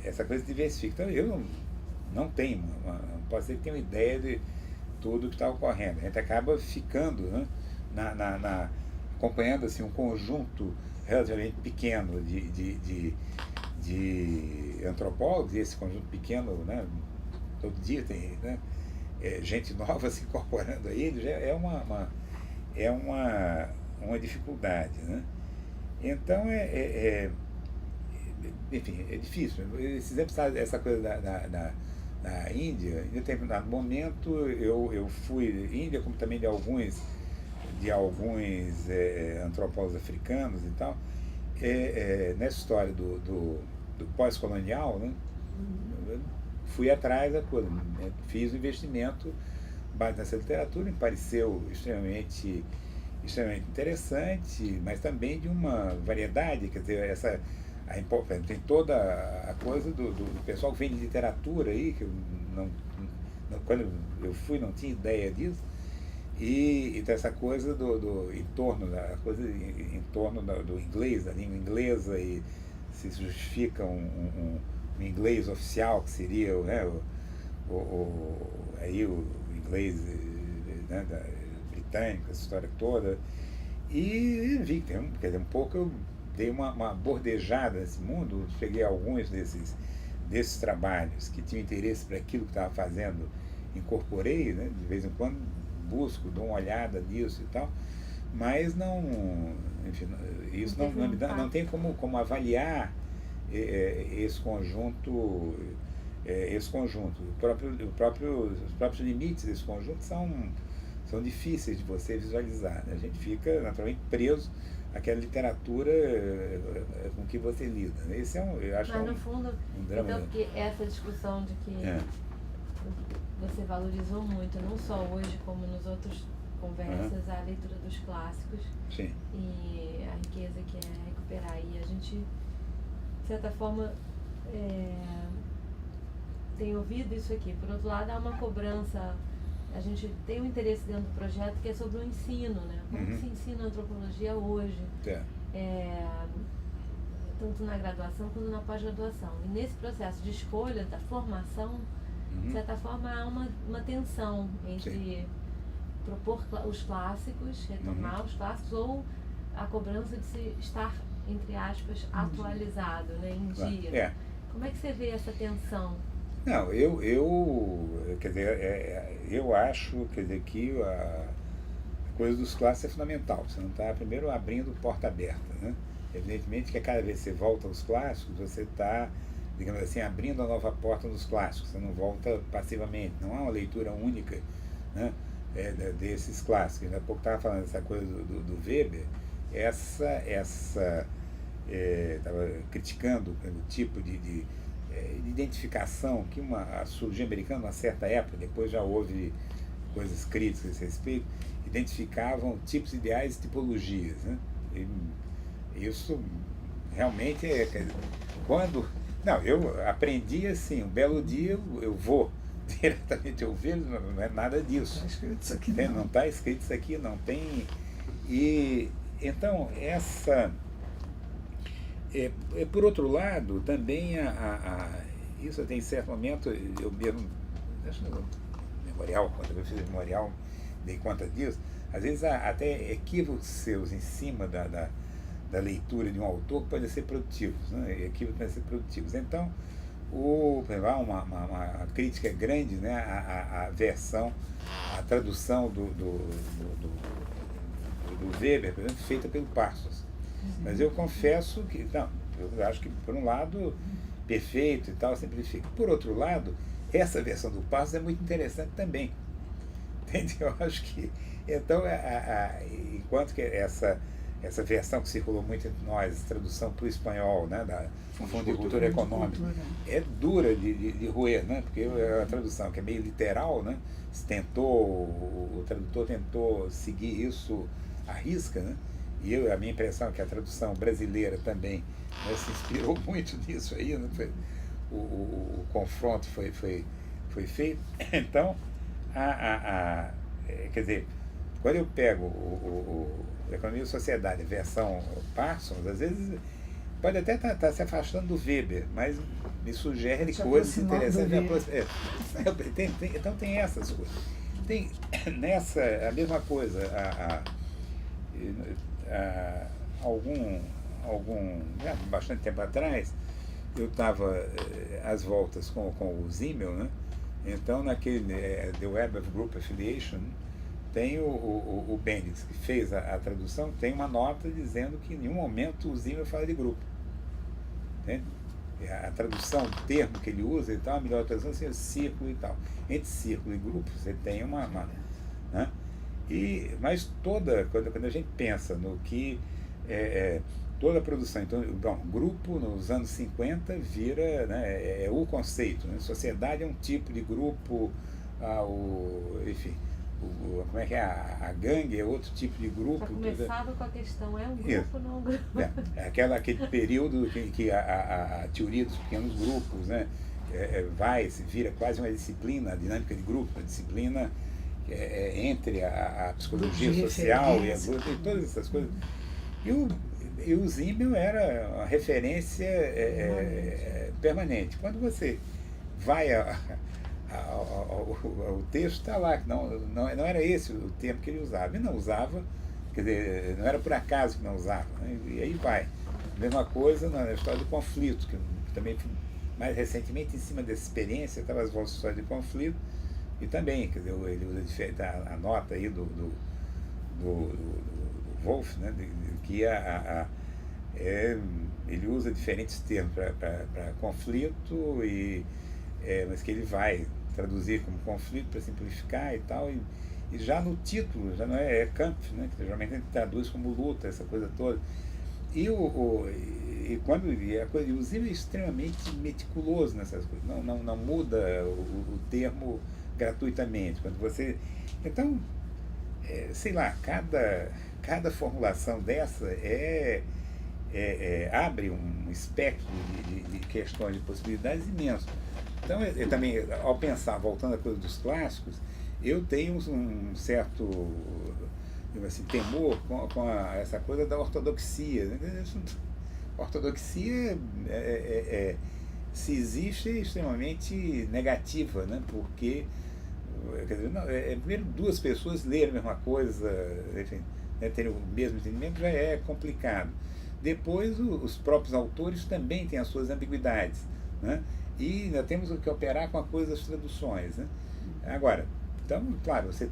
essa coisa diversifica. Então eu não tenho, pode ser que tenha uma ideia de tudo que está ocorrendo. A gente acaba ficando, né, acompanhando assim, um conjunto relativamente pequeno de antropólogos, e esse conjunto pequeno, né, todo dia tem, né, gente nova se incorporando a ele, já é uma dificuldade, né? Então enfim, é difícil. Esse exemplo, essa coisa da Índia, em determinado momento eu fui Índia, como também de alguns antropólogos africanos e tal, nessa história do pós-colonial, né? Fui atrás da coisa, né? Fiz um investimento base nessa literatura, me pareceu extremamente interessante, mas também de uma variedade, quer dizer, tem toda a coisa do pessoal que vem de literatura aí, que eu quando eu fui não tinha ideia disso, e tem essa coisa do entorno do inglês, da língua inglesa, e se justifica um inglês oficial, que seria, né, o inglês, né, britânico, essa história toda. E vi que quer dizer, um pouco eu dei uma bordejada nesse mundo, peguei alguns desses trabalhos que tinham interesse para aquilo que estava fazendo, incorporei, né, de vez em quando busco, dou uma olhada nisso e tal, mas não, enfim, isso não tem como avaliar esse conjunto. Esse conjunto, os próprios limites desse conjunto são difíceis de você visualizar, né? A gente fica naturalmente preso àquela literatura com que você lida. Esse eu acho. Mas no fundo, um drama. então, porque essa discussão de que você valorizou muito, não só hoje como nos outros conversas, a leitura dos clássicos. Sim. E a riqueza que é recuperar. E a gente, de certa forma, tem ouvido isso aqui. Por outro lado, há uma cobrança, a gente tem um interesse dentro do projeto que é sobre o ensino, né? Como se ensina a antropologia hoje, tanto na graduação quanto na pós-graduação. E nesse processo de escolha da formação, de certa forma, há uma tensão entre propor os clássicos, retomar os clássicos, ou a cobrança de se estar, entre aspas, atualizado, né? Em dia. Como é que você vê essa tensão? Não, quer dizer, eu acho, quer dizer, que a coisa dos clássicos é fundamental. Você não está, primeiro, abrindo porta aberta, né? Evidentemente que a cada vez que você volta aos clássicos, você está, digamos assim, abrindo a nova porta nos clássicos. Você não volta passivamente, não há uma leitura única, né, desses clássicos. Há pouco estava falando dessa coisa do Weber, estava criticando o tipo de identificação que uma surgiu americana numa certa época, depois já houve coisas críticas a esse respeito, identificavam tipos ideais e tipologias, né? E isso realmente quando... Não, eu aprendi assim, um belo dia eu vou diretamente ouvir, não é nada disso. Não está escrito isso aqui, não está escrito isso aqui, não tem... E então, por outro lado, também isso tem certo momento, eu mesmo, acho no memorial, quando eu fiz o memorial, dei conta disso, às vezes há até equívocos seus em cima da leitura de um autor que podem ser produtivos, né? Equívocos podem ser produtivos. Então, uma crítica grande, né, a versão, a tradução do Weber, por exemplo, feita pelo Parsons. Mas eu confesso que, não, eu acho que, por um lado, perfeito e tal, simplifica. Por outro lado, essa versão do Parsons é muito interessante também. Entende? Eu acho que, então, enquanto que essa versão que circulou muito entre nós, tradução para o espanhol, né, da Fundo de Cultura Econômica, é dura de roer, né, porque é a tradução que é meio literal, né, o tradutor tentou seguir isso à risca, né, e a minha impressão é que a tradução brasileira também, né, se inspirou muito nisso aí, né, o confronto foi feito. Então, quer dizer, quando eu pego o Economia e Sociedade, versão Parsons, às vezes pode até estar se afastando do Weber, mas me sugere coisas interessantes. Então tem essas coisas. Tem nessa a mesma coisa, bastante tempo atrás, eu estava às voltas com o Zimmel, né? Então naquele The Web of Group Affiliation, tem o Bendix, que fez a tradução, tem uma nota dizendo que em nenhum momento o Zimmel fala de grupo. Entende? A tradução do termo que ele usa e tal, a melhor tradução seria círculo e tal. Entre círculo e grupo você tem uma né? Mas quando a gente pensa no que toda a produção, então, grupo nos anos 50 vira, né, o conceito, né? Sociedade é um tipo de grupo, enfim, como é que é? A gangue é outro tipo de grupo. Já começava com a questão, é um grupo, isso. Não um grupo. Aquele período que a teoria dos pequenos grupos, né, se vira quase uma disciplina, a dinâmica de grupo, uma disciplina entre a psicologia social e todas essas coisas. E o Zimmel era uma referência permanente. Quando você vai o texto está lá, não era esse o termo que ele usava. Ele não usava, quer dizer, não era por acaso que não usava, né? E aí vai. Mesma coisa na história do conflito, que também mais recentemente, em cima dessa experiência, estava as voltas da história de conflito, E também, quer dizer, ele usa diferente a nota aí do Wolff, né, que ele usa diferentes termos para conflito, mas que ele vai traduzir como conflito para simplificar e tal, e já no título, já não é Kampf, né, que geralmente a gente traduz como luta, essa coisa toda. E o Zimmer é extremamente meticuloso nessas coisas, não muda o termo gratuitamente. Quando você, então, sei lá, cada formulação dessa abre um espectro de questões, de possibilidades imenso. Então, eu também, ao pensar, voltando à coisa dos clássicos, eu tenho um certo, assim, temor com essa coisa da ortodoxia. Ortodoxia, se existe, é extremamente negativa, né? Porque, quer dizer, primeiro, duas pessoas lerem a mesma coisa, enfim, né, terem o mesmo entendimento, já é complicado. Depois, os próprios autores também têm as suas ambiguidades, né? E ainda temos que operar com a coisa das traduções, né? Agora, então, claro, quer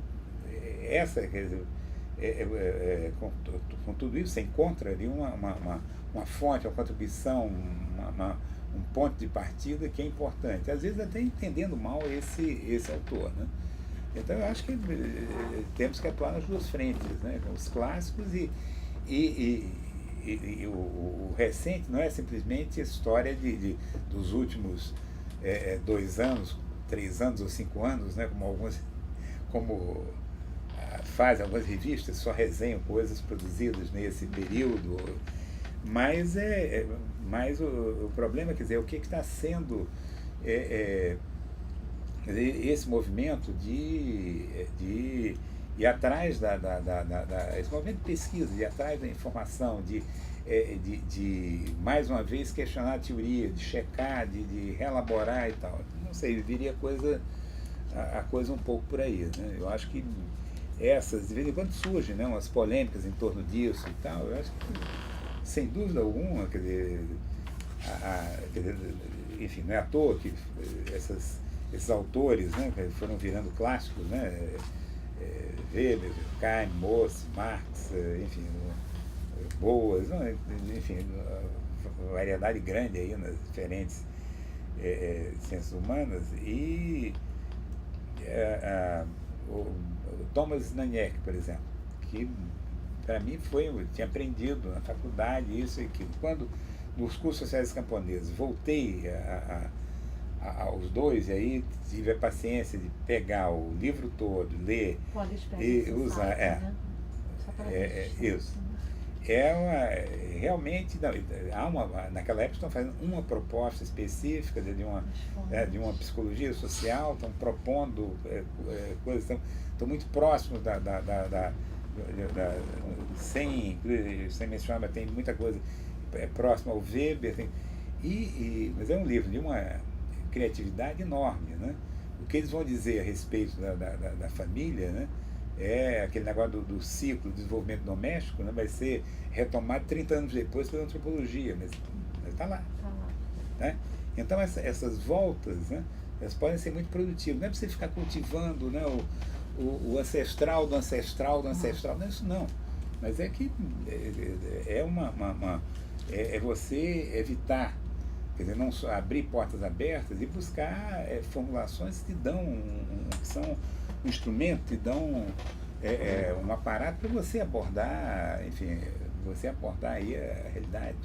dizer, com tudo isso, você encontra ali uma fonte, uma contribuição, um ponto de partida que é importante. Às vezes até entendendo mal esse autor, né? Então eu acho que temos que atuar nas duas frentes, né? Os clássicos e o recente não é simplesmente a história dos últimos 2 anos, 3 anos ou 5 anos, né? Como fazem algumas revistas, só resenham coisas produzidas nesse período, mas o problema, quer dizer, o que está sendo quer dizer, esse movimento de ir atrás esse movimento de pesquisa, de ir atrás da informação, de mais uma vez questionar a teoria, de checar, de reelaborar e tal. Não sei, eu diria a coisa um pouco por aí, né? Eu acho que de vez em quando surgem, né, umas polêmicas em torno disso e tal. Eu acho que, sem dúvida alguma, quer dizer, enfim, não é à toa que esses autores, né, foram virando clássicos, né? Weber, Durkheim, Mauss, Marx, enfim, Boas, enfim, uma variedade grande aí nas diferentes ciências humanas. E o Thomas Naniek, por exemplo, que para mim eu tinha aprendido na faculdade isso e aquilo. Quando nos cursos sociais camponeses voltei aos dois, e aí tive a paciência de pegar o livro todo, ler e usar. Né? Isso. Realmente, naquela época estão fazendo uma proposta específica de uma psicologia social, estão propondo coisas, estão muito próximos sem mencionar, mas tem muita coisa próxima ao Weber, mas é um livro de uma criatividade enorme, né? O que eles vão dizer a respeito da família, né? Aquele negócio do ciclo de desenvolvimento doméstico, né? Vai ser retomado 30 anos depois pela antropologia, mas está lá. Né? Então essas voltas, né? Elas podem ser muito produtivas. Não é para você ficar cultivando, né, o ancestral do ancestral do ancestral, não é isso não. Mas é que é você evitar, quer dizer, não só abrir portas abertas e buscar formulações que são um instrumento, que dão um aparato para você abordar, enfim, aí a realidade.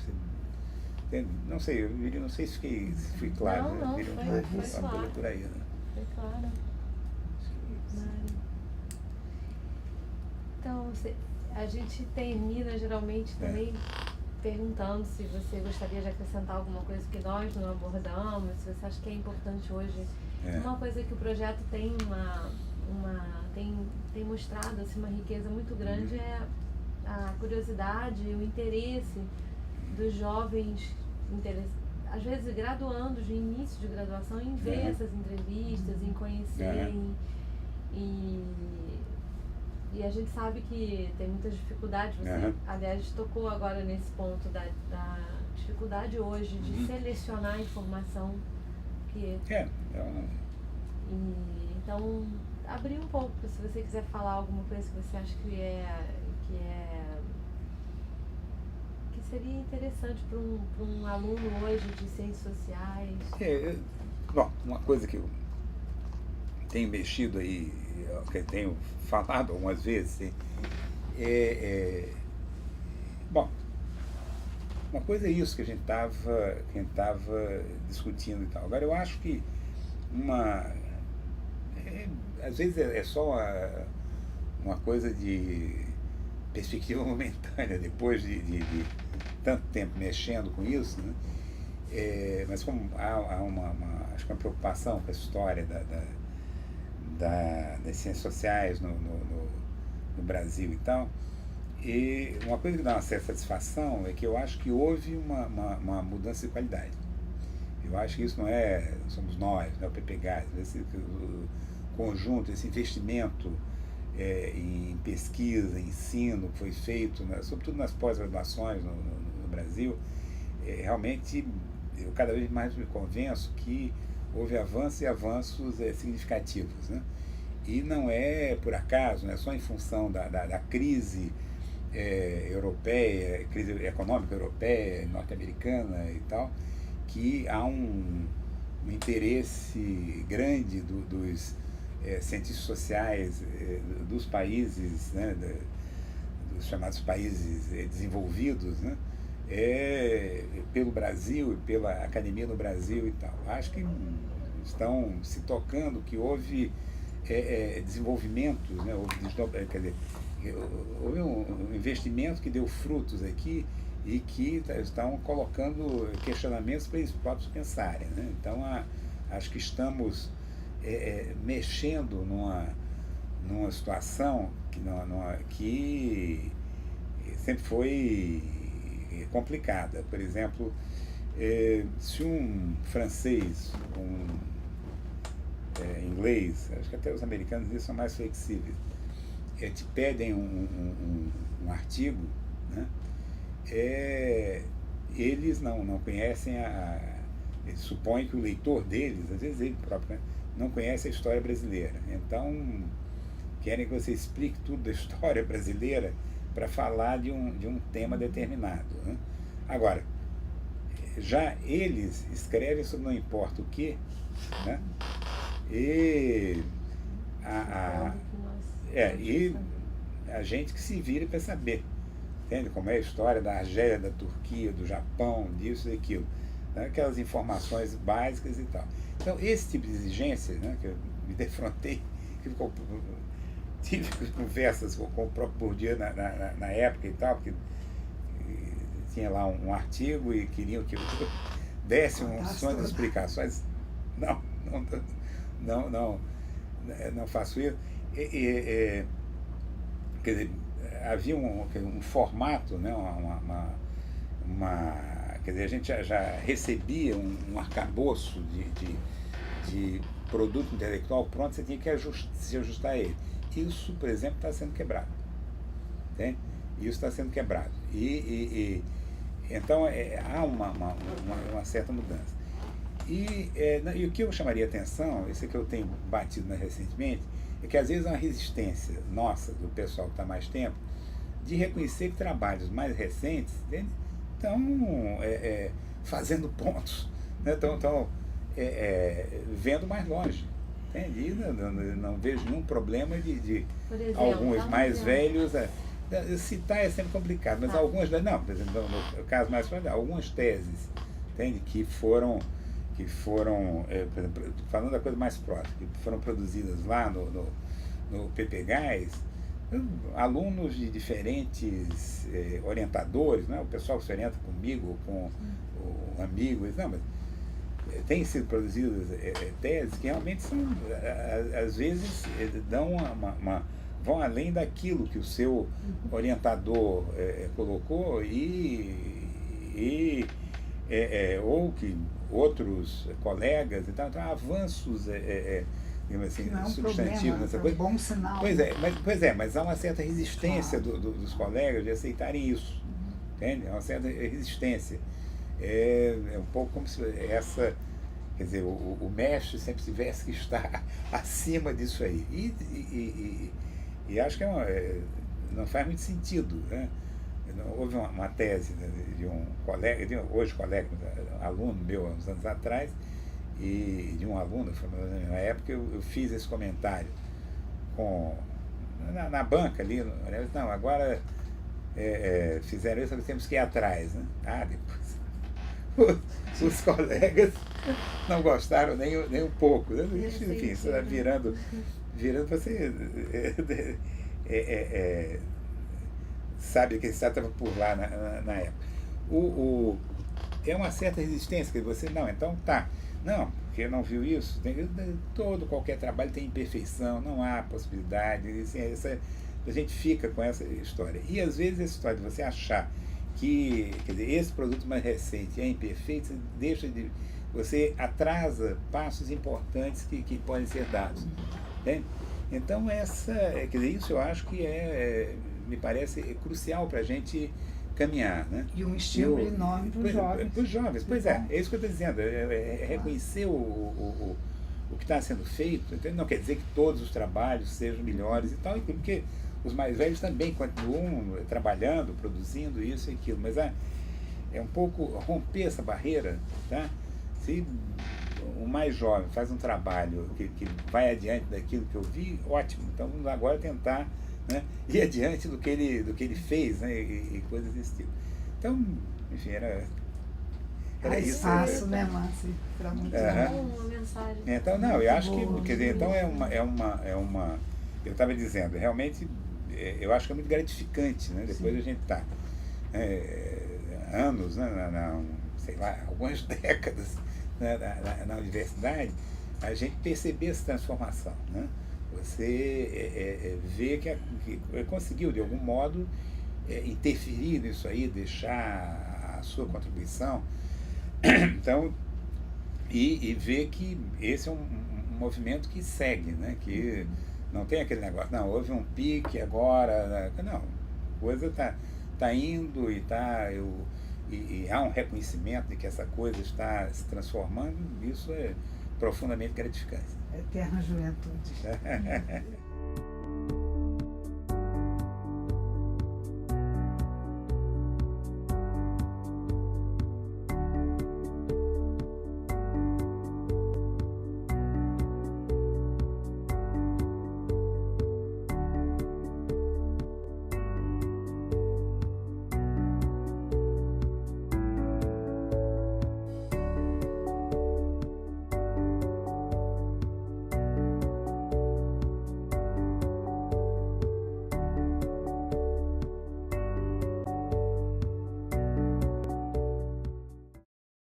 Não sei, eu não sei se fui claro. Não, foi claro. Por aí, né? Foi claro. Então, a gente termina geralmente também perguntando se você gostaria de acrescentar alguma coisa que nós não abordamos, se você acha que é importante hoje. Uma coisa que o projeto tem tem mostrado assim, uma riqueza muito grande é a curiosidade, o interesse dos jovens, às vezes graduandos, de início de graduação, em ver essas entrevistas, em conhecer, e a gente sabe que tem muitas dificuldades. Você, aliás, tocou agora nesse ponto da dificuldade hoje de selecionar a informação que Então, abrir um pouco, se você quiser falar alguma coisa que você acha que seria interessante para um aluno hoje de ciências sociais. Bom, uma coisa que eu tenho mexido aí, que eu tenho falado algumas vezes, bom, uma coisa é isso que a gente estava discutindo e tal. Agora, eu acho que às vezes é só uma coisa de perspectiva momentânea, depois de tanto tempo mexendo com isso, né? Mas como há acho que uma preocupação com a história das ciências sociais no Brasil e tal, e uma coisa que dá uma certa satisfação é que eu acho que houve uma mudança de qualidade. Eu acho que isso não somos nós, não é o PPGás, esse conjunto, esse investimento em pesquisa, ensino que foi feito, sobretudo nas pós-graduações no Brasil, realmente eu cada vez mais me convenço que houve avanços e avanços significativos, né? E não é por acaso, não é só em função da crise europeia, crise econômica europeia, norte-americana e tal, que há um interesse grande dos cientistas sociais dos países, né, dos chamados países desenvolvidos, né, pelo Brasil e pela academia no Brasil e tal. Acho que estão se tocando que houve desenvolvimentos, né, houve um investimento que deu frutos aqui e que estão colocando questionamentos para eles próprios pensarem, né? Então, acho que estamos mexendo numa situação que sempre foi complicada. Por exemplo, se um francês, inglês, acho que até os americanos eles são mais flexíveis, te pedem um artigo, né? Eles não conhecem eles supõem que o leitor deles, às vezes ele próprio, né, não conhece a história brasileira. Então, querem que você explique tudo da história brasileira para falar de um tema determinado, né? Agora, já eles escrevem sobre não importa o que, né? E a gente que se vira para saber, entende? Como é a história da Argélia, da Turquia, do Japão, disso e daquilo, né? Aquelas informações básicas e tal. Então, esse tipo de exigência, né, que eu me defrontei, tive conversas com o próprio Bourdieu na época e tal, porque tinha lá um artigo e queriam que eu desse umas explicações. Não faço isso. Quer dizer, havia um formato, né, quer dizer, a gente já recebia um arcabouço de produto intelectual pronto, você tinha que se ajustar a ele. Isso, por exemplo, está sendo quebrado. Entende? Isso está sendo quebrado. Então, há uma certa mudança. E o que eu chamaria atenção, isso que eu tenho batido recentemente, é que às vezes há uma resistência nossa, do pessoal que está mais tempo, de reconhecer que trabalhos mais recentes, entende? Estão fazendo pontos, né? Estão vendo mais longe. Entende? Não vejo nenhum problema de exemplo, alguns mais velhos. Citar é sempre complicado, mas algumas, não, por exemplo, no caso mais algumas teses, entende? Que foram por exemplo, falando da coisa mais próxima, que foram produzidas lá no PPGás, alunos de diferentes orientadores, né? O pessoal que se orienta comigo, com o amigo, não, mas têm sido produzidas teses que realmente são, às vezes, vão além daquilo que o seu orientador colocou ou que outros colegas e tal, então avanços assim, não é um substantivos problema, nessa é coisa. Um bom sinal. Mas há uma certa resistência dos colegas de aceitarem isso, entende? Há uma certa resistência. É um pouco como se quer dizer, o mestre sempre tivesse que estar acima disso aí. E acho que não faz muito sentido, né? Houve uma tese, né, de um colega, hoje colega, aluno meu há uns anos atrás, e de um aluno, na época eu fiz esse comentário na banca ali, não, agora fizeram isso, nós temos que ir atrás, né? Depois os colegas não gostaram nem um pouco, né? Enfim, isso está virando você sabe que esse estava por lá na época. É uma certa resistência, que você, não, então tá, não, porque não viu isso, qualquer trabalho tem imperfeição, não há possibilidade, assim, a gente fica com essa história. E às vezes essa história de você achar que, quer dizer, esse produto mais recente é imperfeito, você atrasa passos importantes que podem ser dados. Né? Então quer dizer, isso eu acho que me parece crucial para a gente caminhar, né? E um estímulo enorme para os jovens. Para os jovens, pois é isso que eu estou dizendo, reconhecer o que está sendo feito. Então, não quer dizer que todos os trabalhos sejam melhores e tal, porque os mais velhos também continuam trabalhando, produzindo isso e aquilo, mas é um pouco romper essa barreira, tá? Se o mais jovem faz um trabalho que vai adiante daquilo que eu vi, ótimo, então vamos agora tentar, né, ir adiante do que ele fez, né, e coisas desse tipo. Então, enfim, era isso. Espaço, né, Márcia? Para muitos. Uma mensagem. Então, não, eu acho que, quer dizer, então eu estava dizendo, realmente, eu acho que é muito gratificante, né, depois a gente está anos, né, sei lá, algumas décadas, né, na universidade, a gente perceber essa transformação, né? Você vê que conseguiu, de algum modo, interferir nisso aí, deixar a sua contribuição. Então, e ver que esse é um movimento que segue, né? Que não tem aquele negócio, não, houve um pique agora, não, a coisa está indo e há um reconhecimento de que essa coisa está se transformando, isso é profundamente gratificante. Eterna juventude.